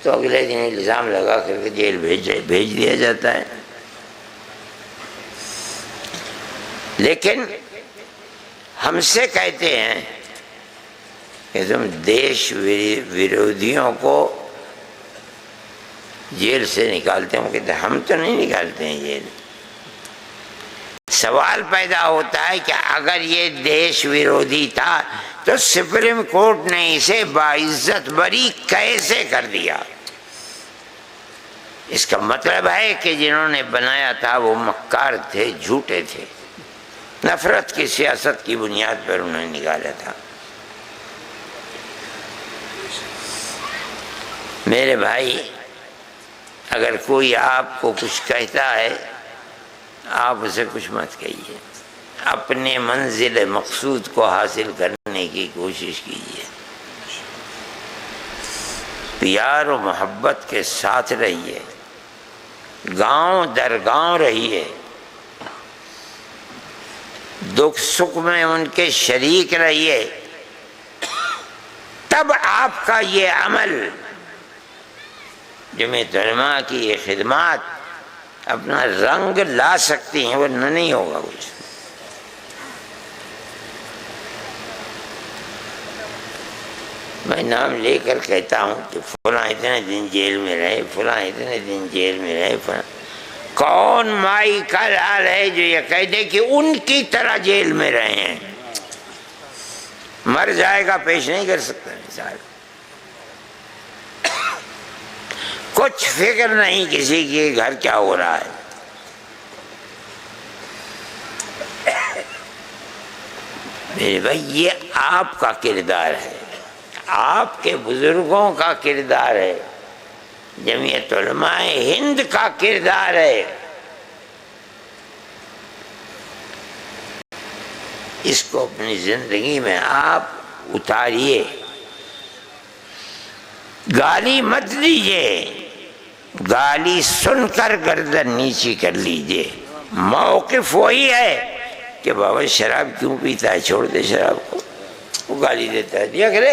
تو اگلے دن الزام لگا کر کے جیل بھیج دیا جاتا ہے. لیکن ہم سے کہتے ہیں کہ تم دیش ویرودھیوں کو جیل سے نکالتے ہو. کہتے ہم تو نہیں نکالتے ہیں جیل. سوال پیدا ہوتا ہے کہ اگر یہ دیش ویرودھی تھا تو سپریم کورٹ نے اسے باعزت بری کیسے کر دیا؟ اس کا مطلب ہے کہ جنہوں نے بنایا تھا وہ مکار تھے، جھوٹے تھے. نفرت کی سیاست کی بنیاد پر انہوں نے نکالا تھا. میرے بھائی، اگر کوئی آپ کو کچھ کہتا ہے آپ اسے کچھ مت کہیے. اپنے منزل مقصود کو حاصل کرنے کی کوشش کیجیے. پیار و محبت کے ساتھ رہیے، گاؤں در گاؤں رہیے، دکھ سکھ میں ان کے شریک رہیے. تب آپ کا یہ عمل، جمعیت علماء کی یہ خدمات اپنا رنگ لا سکتی ہیں، ورنہ نہیں ہوگا کچھ. میں نام لے کر کہتا ہوں کہ فلاں اتنے دن جیل میں رہے، فلاں اتنے دن جیل میں رہے، فلاں. کون مائی کا لال ہے جو یہ کہہ دے کہ ان کی طرح جیل میں رہے ہیں؟ مر جائے گا، پیش نہیں کر سکتا مثال. کچھ فکر نہیں کسی کی گھر کیا ہو رہا ہے. میرے بھائی، یہ آپ کا کردار ہے، آپ کے بزرگوں کا کردار ہے، جمعیت علماء ہند کا کردار ہے. اس کو اپنی زندگی میں آپ اتاریے. گالی مت دیجیے، گالی سن کر گردن نیچی کر لیجیے. موقف وہی ہے کہ بابا شراب کیوں پیتا ہے، چھوڑ دے شراب کو. وہ گالی دیتا ہے، دیا کرے.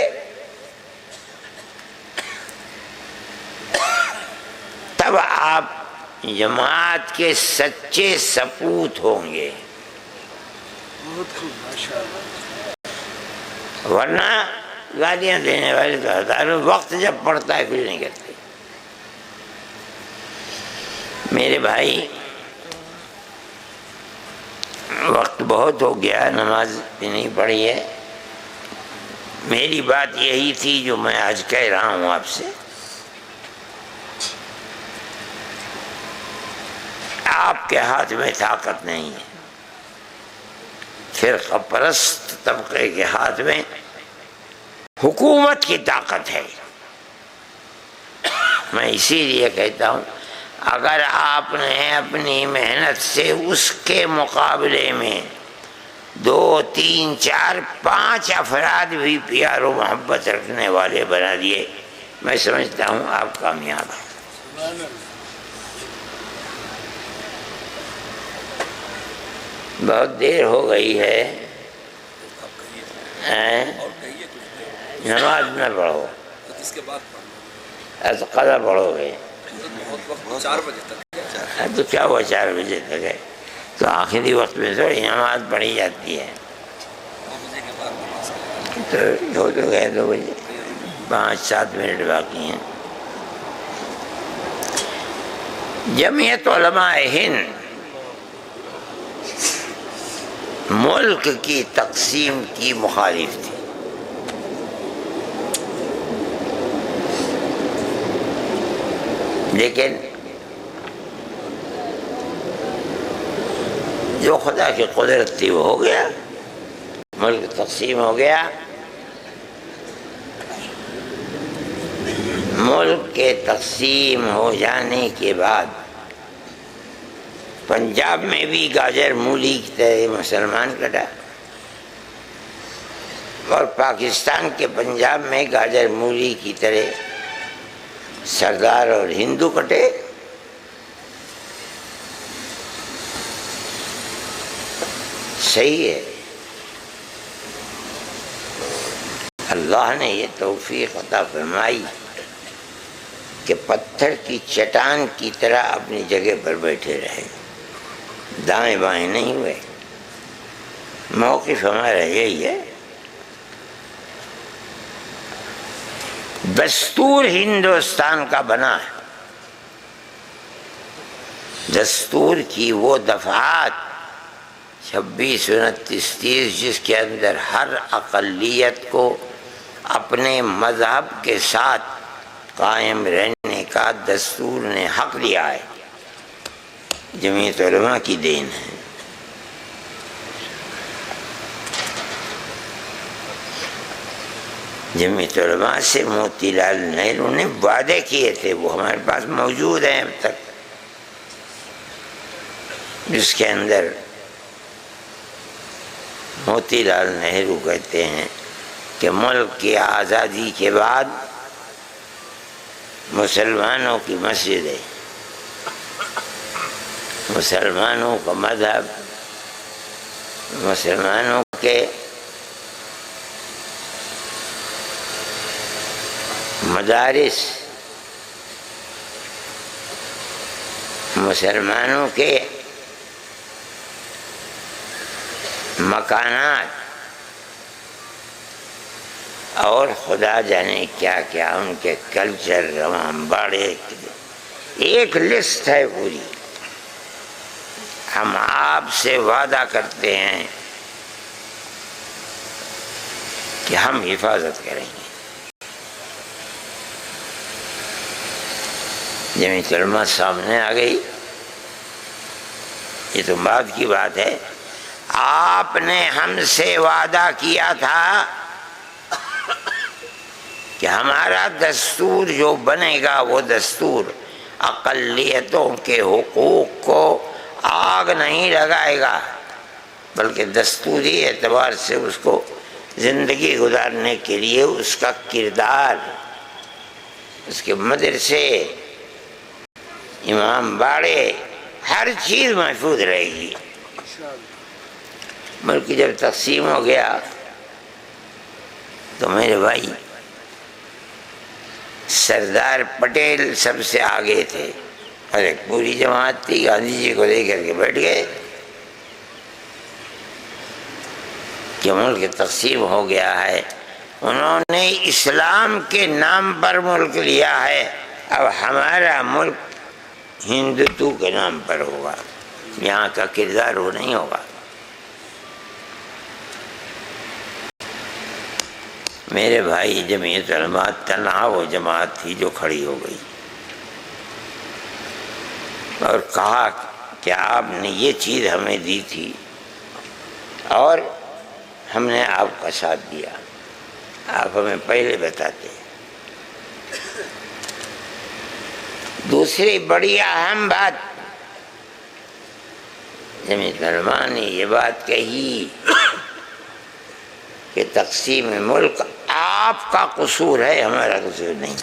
تب آپ جماعت کے سچے سپوت ہوں گے. ورنہ گالیاں دینے والے تو ہزاروں، وقت جب پڑتا ہے کچھ نہیں کرتے. میرے بھائی، وقت بہت ہو گیا، نماز بھی نہیں پڑھی ہے. میری بات یہی تھی جو میں آج کہہ رہا ہوں آپ سے. آپ کے ہاتھ میں طاقت نہیں ہے، فرقہ پرست طبقے کے ہاتھ میں حکومت کی طاقت ہے. میں اسی لیے کہتا ہوں، اگر آپ نے اپنی محنت سے اس کے مقابلے میں 2 3 4 5 افراد بھی پیار و محبت رکھنے والے بنا دیے، میں سمجھتا ہوں آپ کامیاب ہیں. بہت دیر ہو گئی ہے، نماز نہ پڑھو، قضا پڑھو گے. 4 بجے تک تو کیا ہوا 4 بجے تک ہے؟ تو آخری وقت میں تھوڑی نماز پڑھی جاتی ہے. تو ہو تو گئے 2 بجے، 5 7 منٹ باقی ہیں. جمعیت علماء ہند ملک کی تقسیم کی مخالف تھی، لیکن جو خدا کی قدرت تھی وہ ہو گیا، ملک تقسیم ہو گیا۔ ملک کے تقسیم ہو جانے کے بعد پنجاب میں بھی گاجر مولی کی طرح مسلمان کٹا، اور پاکستان کے پنجاب میں گاجر مولی کی طرح سردار اور ہندو کٹے۔ صحیح ہے، اللہ نے یہ توفیق عطا فرمائی کہ پتھر کی چٹان کی طرح اپنی جگہ پر بیٹھے رہے، دائیں بائیں نہیں ہوئے۔ موقف ہمارا یہی ہے، دستور ہندوستان کا بنا ہے، دستور کی وہ دفعات 26، 29، 30 جس کے اندر ہر اقلیت کو اپنے مذہب کے ساتھ قائم رہنے کا دستور نے حق دیا ہے، جمعیت علماء کی دین ہے۔ جمعیت علماء سے موتی لال نہرو نے وعدے کیے تھے، وہ ہمارے پاس موجود ہیں اب تک، جس کے اندر موتی لال نہرو کہتے ہیں کہ ملک کی آزادی کے بعد مسلمانوں کی مسجدیں، مسلمانوں کا مذہب، مسلمانوں کے مدارس، مسلمانوں کے مکانات، اور خدا جانے کیا کیا ان کے کلچر، رواں باڑے، ایک لسٹ ہے پوری۔ ہم آپ سے وعدہ کرتے ہیں کہ ہم حفاظت کریں گے۔ جمعیت علماء سامنے آ گئی، یہ تو بعد کی بات ہے۔ آپ نے ہم سے وعدہ کیا تھا کہ ہمارا دستور جو بنے گا وہ دستور اقلیتوں کے حقوق کو آگ نہیں لگائے گا، بلکہ دستوری اعتبار سے اس کو زندگی گزارنے کے لیے اس کا کردار، اس کے مدرسے، امام باڑے، ہر چیز محفوظ رہے گی۔ ملک جب تقسیم ہو گیا تو میرے بھائی سردار پٹیل سب سے آگے تھے، اور ایک پوری جماعت تھی، گاندھی جی کو لے کر کے بیٹھ گئے کہ ملک تقسیم ہو گیا ہے۔ انہوں نے اسلام کے نام پر ملک لیا ہے، اب ہمارا ملک ہندوتو کے نام پر ہوگا، یہاں کا کردار وہ نہیں ہوگا۔ میرے بھائی جمعیت علماء تنہا وہ جماعت تھی جو کھڑی ہو گئی اور کہا کہ آپ نے یہ چیز ہمیں دی تھی اور ہم نے آپ کا ساتھ دیا، آپ ہمیں پہلے بتاتے۔ دوسری بڑی اہم بات، جمعیت علماء نے یہ بات کہی کہ تقسیم ملک آپ کا قصور ہے، ہمارا قصور نہیں۔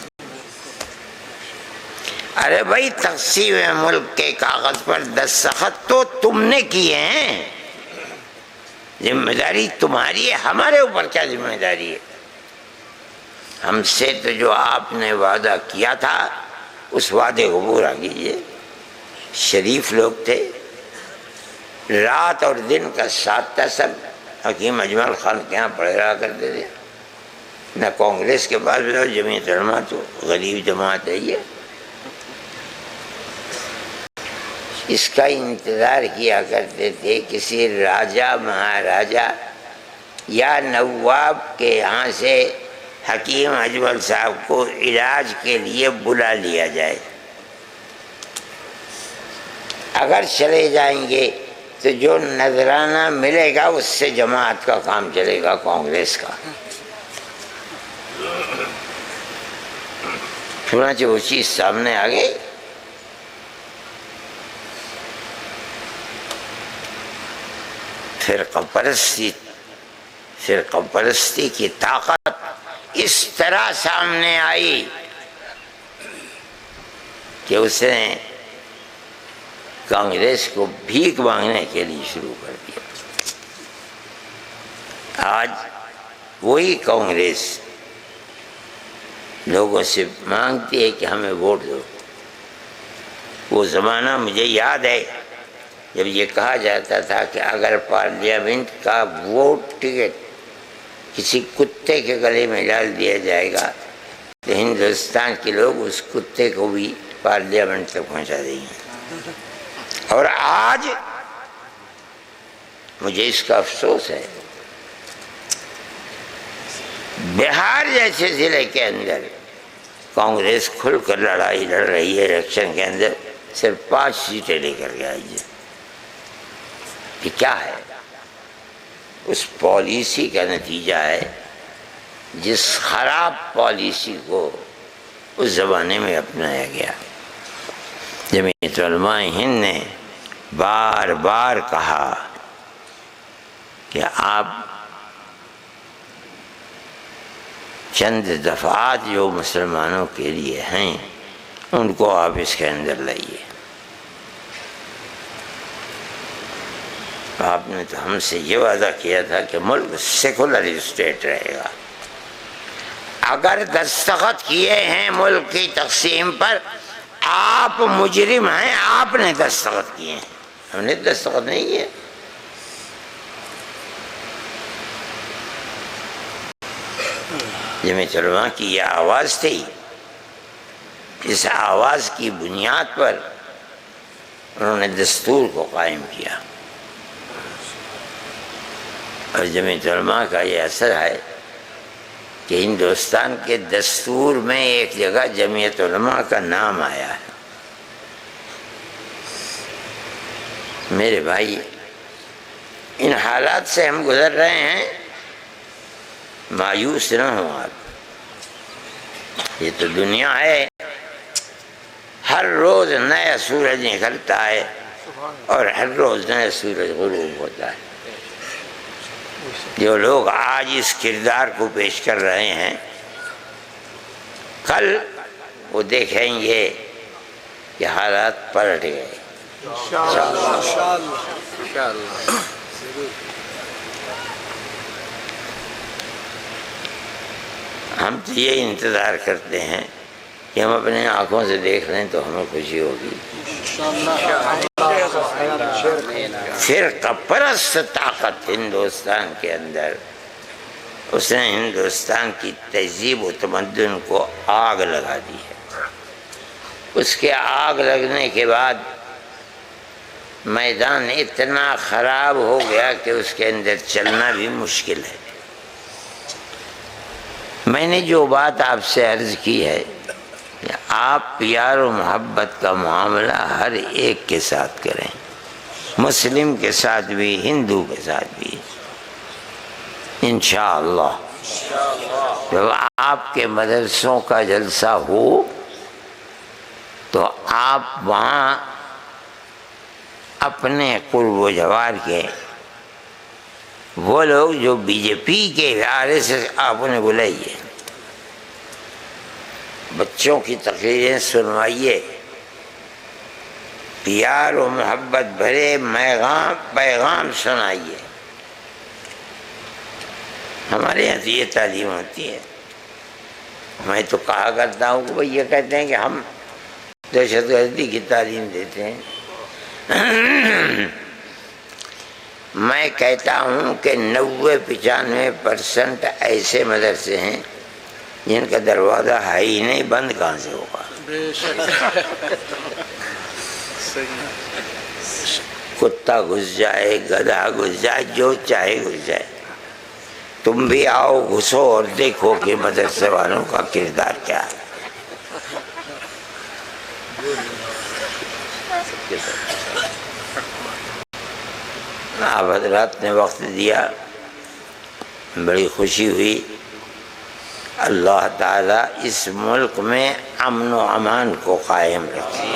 ارے بھائی، تقسیم ملک کے کاغذ پر دستخط تو تم نے کیے ہیں، ذمہ داری تمہاری ہے، ہمارے اوپر کیا ذمہ داری ہے؟ ہم سے تو جو آپ نے وعدہ کیا تھا اس وعدے کو پورا کیجیے۔ شریف لوگ تھے، رات اور دن کا ساتھ تھا، سب حکیم اجمل خان کے یہاں پڑھ رہا کرتے تھے۔ نہ کانگریس کے پاس بھی، جمعیت علماء تو غریب جماعت ہے یہ۔ اس کا انتظار کیا کرتے تھے کسی راجہ مہاراجہ یا نواب کے یہاں سے حکیم اجمل صاحب کو علاج کے لیے بلا لیا جائے. اگر چلے جائیں گے تو جو نذرانہ ملے گا اس سے جماعت کا کام چلے گا، کانگریس کا. چنانچہ وہ چیز سامنے آ گئی. فرقہ پرستی کی طاقت اس طرح سامنے آئی کہ اس نے کانگریس کو بھیک مانگنے کے لیے شروع کر دیا. آج وہی کانگریس لوگوں سے مانگتی ہے کہ ہمیں ووٹ دو. وہ زمانہ مجھے یاد ہے جب یہ کہا جاتا تھا کہ اگر پارلیمنٹ کا ووٹ ٹکٹ کسی کتے کے گلے میں ڈال دیا جائے گا تو ہندوستان کے لوگ اس کتے کو بھی پارلیمنٹ تک پہنچا دیں گے. اور آج مجھے اس کا افسوس ہے، بہار جیسے ضلع کے اندر کانگریس کھل کر لڑائی لڑ رہی ہے. الیکشن کے اندر صرف 5 سیٹیں لے کر کے آئی ہے. یہ کیا ہے؟ اس پالیسی کا نتیجہ ہے جس خراب پالیسی کو اس زمانے میں اپنایا گیا. جمعیت علماء ہند نے بار بار کہا کہ آپ چند دفعات جو مسلمانوں کے لیے ہیں ان کو آپ اس کے اندر لائیے. آپ نے تو ہم سے یہ وعدہ کیا تھا کہ ملک سیکولر اسٹیٹ رہے گا. اگر دستخط کیے ہیں ملک کی تقسیم پر، آپ مجرم ہیں، آپ نے دستخط کیے ہیں، ہم نے دستخط نہیں کیے. جمعیت علماء کی یہ آواز تھی. اس آواز کی بنیاد پر انہوں نے دستور کو قائم کیا. اور جمعیت علماء کا یہ اثر ہے کہ ہندوستان کے دستور میں ایک جگہ جمعیت علماء کا نام آیا ہے. میرے بھائی، ان حالات سے ہم گزر رہے ہیں، مایوس نہ ہوں آپ. یہ تو دنیا ہے، ہر روز نیا سورج نکلتا ہے اور ہر روز نیا سورج غروب ہوتا ہے. جو لوگ آج اس کردار کو پیش کر رہے ہیں، کل وہ دیکھیں گے کہ حالات پلٹ گئے. ہم تو یہ انتظار کرتے ہیں کہ ہم اپنے آنکھوں سے دیکھ لیں تو ہمیں خوشی ہوگی. فرقہ پرست طاقت ہندوستان کے اندر، اس نے ہندوستان کی تہذیب و تمدن کو آگ لگا دی ہے. اس کے آگ لگنے کے بعد میدان اتنا خراب ہو گیا کہ اس کے اندر چلنا بھی مشکل ہے. میں نے جو بات آپ سے عرض کی ہے کہ آپ پیار و محبت کا معاملہ ہر ایک کے ساتھ کریں، مسلم کے ساتھ بھی، ہندو کے ساتھ بھی. انشاءاللہ جب آپ کے مدرسوں کا جلسہ ہو تو آپ وہاں اپنے قرب و جوار کے وہ لوگ جو بی جے پی کے ادارے سے آپ انہیں بلائیے، بچوں کی تقریریں سنوائیے، پیار و محبت بھرے پیغام سنائیے. ہمارے یہاں تو یہ تعلیم ہوتی ہے. میں تو کہا کرتا ہوں کہ بھئی یہ کہتے ہیں کہ ہم دہشت گردی کی تعلیم دیتے ہیں. میں کہتا ہوں کہ 90-95% ایسے مدرسے ہیں جن کا دروازہ ہے ہی نہیں، بند کہاں سے ہوگا. کتا گھس جائے، گدھا گھس جائے، جو چاہے گھس جائے، تم بھی آؤ گھسو اور دیکھو کہ مدرسے والوں کا کردار کیا ہے۔ آپ حضرات نے وقت دیا، بڑی خوشی ہوئی۔ اللہ تعالیٰ اس ملک میں امن و امان کو قائم رکھے۔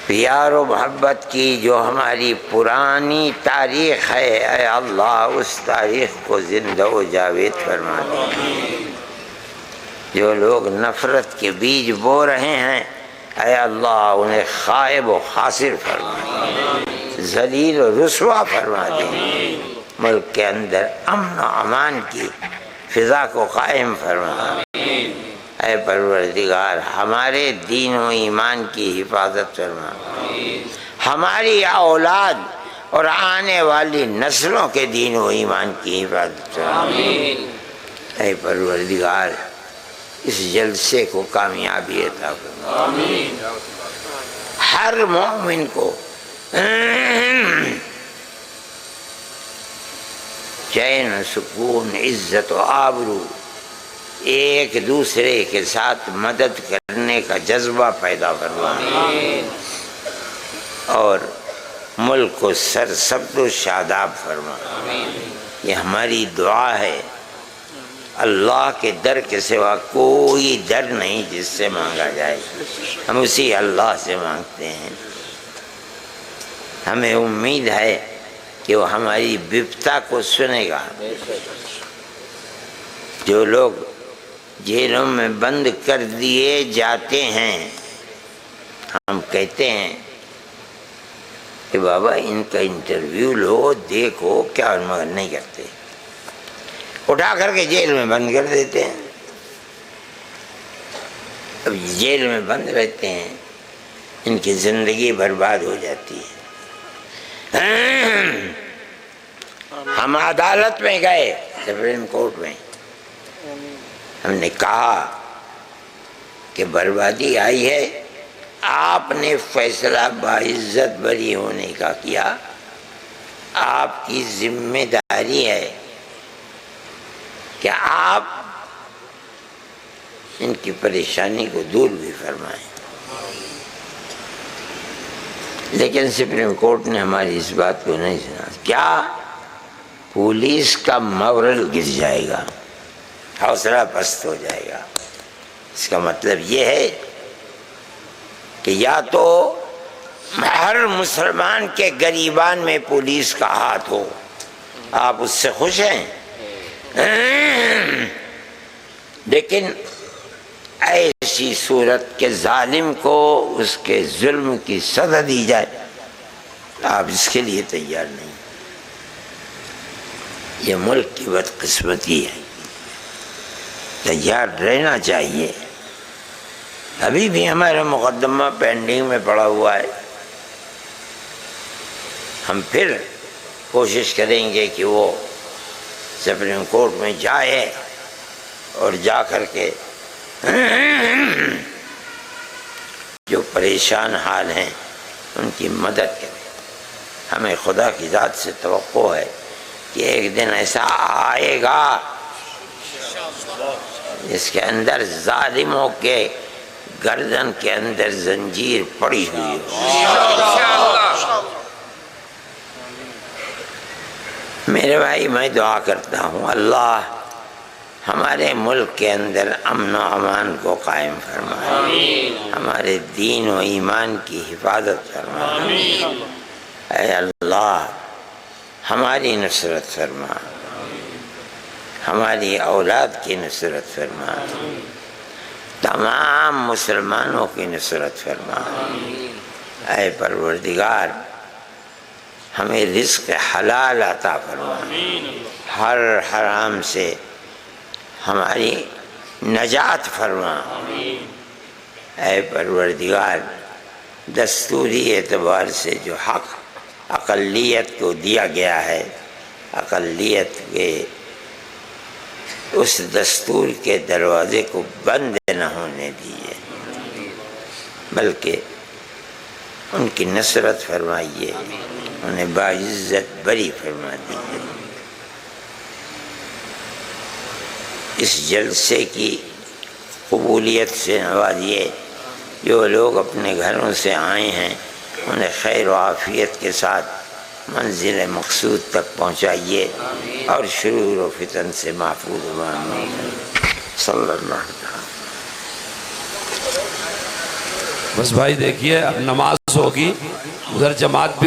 پیار و محبت کی جو ہماری پرانی تاریخ ہے، اے اللہ اس تاریخ کو زندہ و جاوید فرما دے۔ جو لوگ نفرت کے بیج بو رہے ہیں، اے اللہ انہیں خائب و خاسر فرما دے، ذلیل و رسوا فرما دے۔ ملک کے اندر امن و امان کی فضا کو قائم فرما۔ اے پروردگار ہمارے دین و ایمان کی حفاظت فرما، ہماری اولاد اور آنے والی نسلوں کے دین و ایمان کی حفاظت فرما۔ اے پروردگار اس جلسے کو کامیابی عطا فرما، ہر مومن کو چین و سکون، عزت و آبرو، ایک دوسرے کے ساتھ مدد کرنے کا جذبہ پیدا فرما، اور ملک کو سرسبز و شاداب فرما۔ یہ ہماری دعا ہے۔ اللہ کے در کے سوا کوئی در نہیں جس سے مانگا جائے، ہم اسی اللہ سے مانگتے ہیں۔ ہمیں امید ہے کہ وہ ہماری بپتا کو سنے گا۔ جو لوگ جیلوں میں بند کر دیے جاتے ہیں، ہم کہتے ہیں کہ بابا ان کا انٹرویو لو، دیکھو کیا، مگر نہیں کرتے، اٹھا کر کے جیل میں بند کر دیتے ہیں۔ اب جیل میں بند رہتے ہیں، ان کی زندگی برباد ہو جاتی ہے۔ ہم عدالت میں گئے، سپریم کورٹ میں، ہم نے کہا کہ بربادی آئی ہے، آپ نے فیصلہ باعزت بری ہونے کا کیا، آپ کی ذمہ داری ہے کہ آپ ان کی پریشانی کو دور بھی فرمائیں۔ لیکن سپریم کورٹ نے ہماری اس بات کو نہیں سنا۔ کیا پولیس کا مورل گر جائے گا، حوصلہ پست ہو جائے گا۔ اس کا مطلب یہ ہے کہ یا تو ہر مسلمان کے گریبان میں پولیس کا ہاتھ ہو، آپ اس سے خوش ہیں، لیکن ایسی صورت کے ظالم کو اس کے ظلم کی سزا دی جائے، آپ اس کے لیے تیار نہیں۔ یہ ملک کی بدقسمتی ہے، تیار رہنا چاہیے۔ ابھی بھی ہمارا مقدمہ پینڈنگ میں پڑا ہوا ہے، ہم پھر کوشش کریں گے کہ وہ سپریم کورٹ میں جائے اور جا کر کے جو پریشان حال ہیں ان کی مدد کریں۔ ہمیں خدا کی ذات سے توقع ہے کہ ایک دن ایسا آئے گا جس کے اندر ظالموں کے گردن کے اندر زنجیر پڑی ہوئی ہو۔ میرے بھائی، میں دعا کرتا ہوں اللہ ہمارے ملک کے اندر امن و امان کو قائم فرمائے، ہمارے دین و ایمان کی حفاظت فرمائے۔ اے اللہ ہماری نصرت فرما، ہماری اولاد کی نصرت فرما، تمام مسلمانوں کی نصرت فرما۔ اے پروردگار ہمیں رزق حلال عطا فرما، ہر حرام سے ہماری نجات فرما۔ اے پروردگار دستوری اعتبار سے جو حق اقلیت کو دیا گیا ہے، اقلیت کے اس دستور کے دروازے کو بند نہ ہونے دیجیے، بلکہ ان کی نصرت فرمائیے، انہیں باعزت بری فرما دیجیے۔ اس جلسے کی قبولیت سے نوازیے، جو لوگ اپنے گھروں سے آئے ہیں انہیں خیر و عافیت کے ساتھ منزل مقصود تک پہنچائیے اور شرور و فتن سے محفوظ فرمائیے۔ صلی اللہ علیہ وسلم۔ بس بھائی دیکھیے اب نماز ہوگی، ادھر جماعت بھی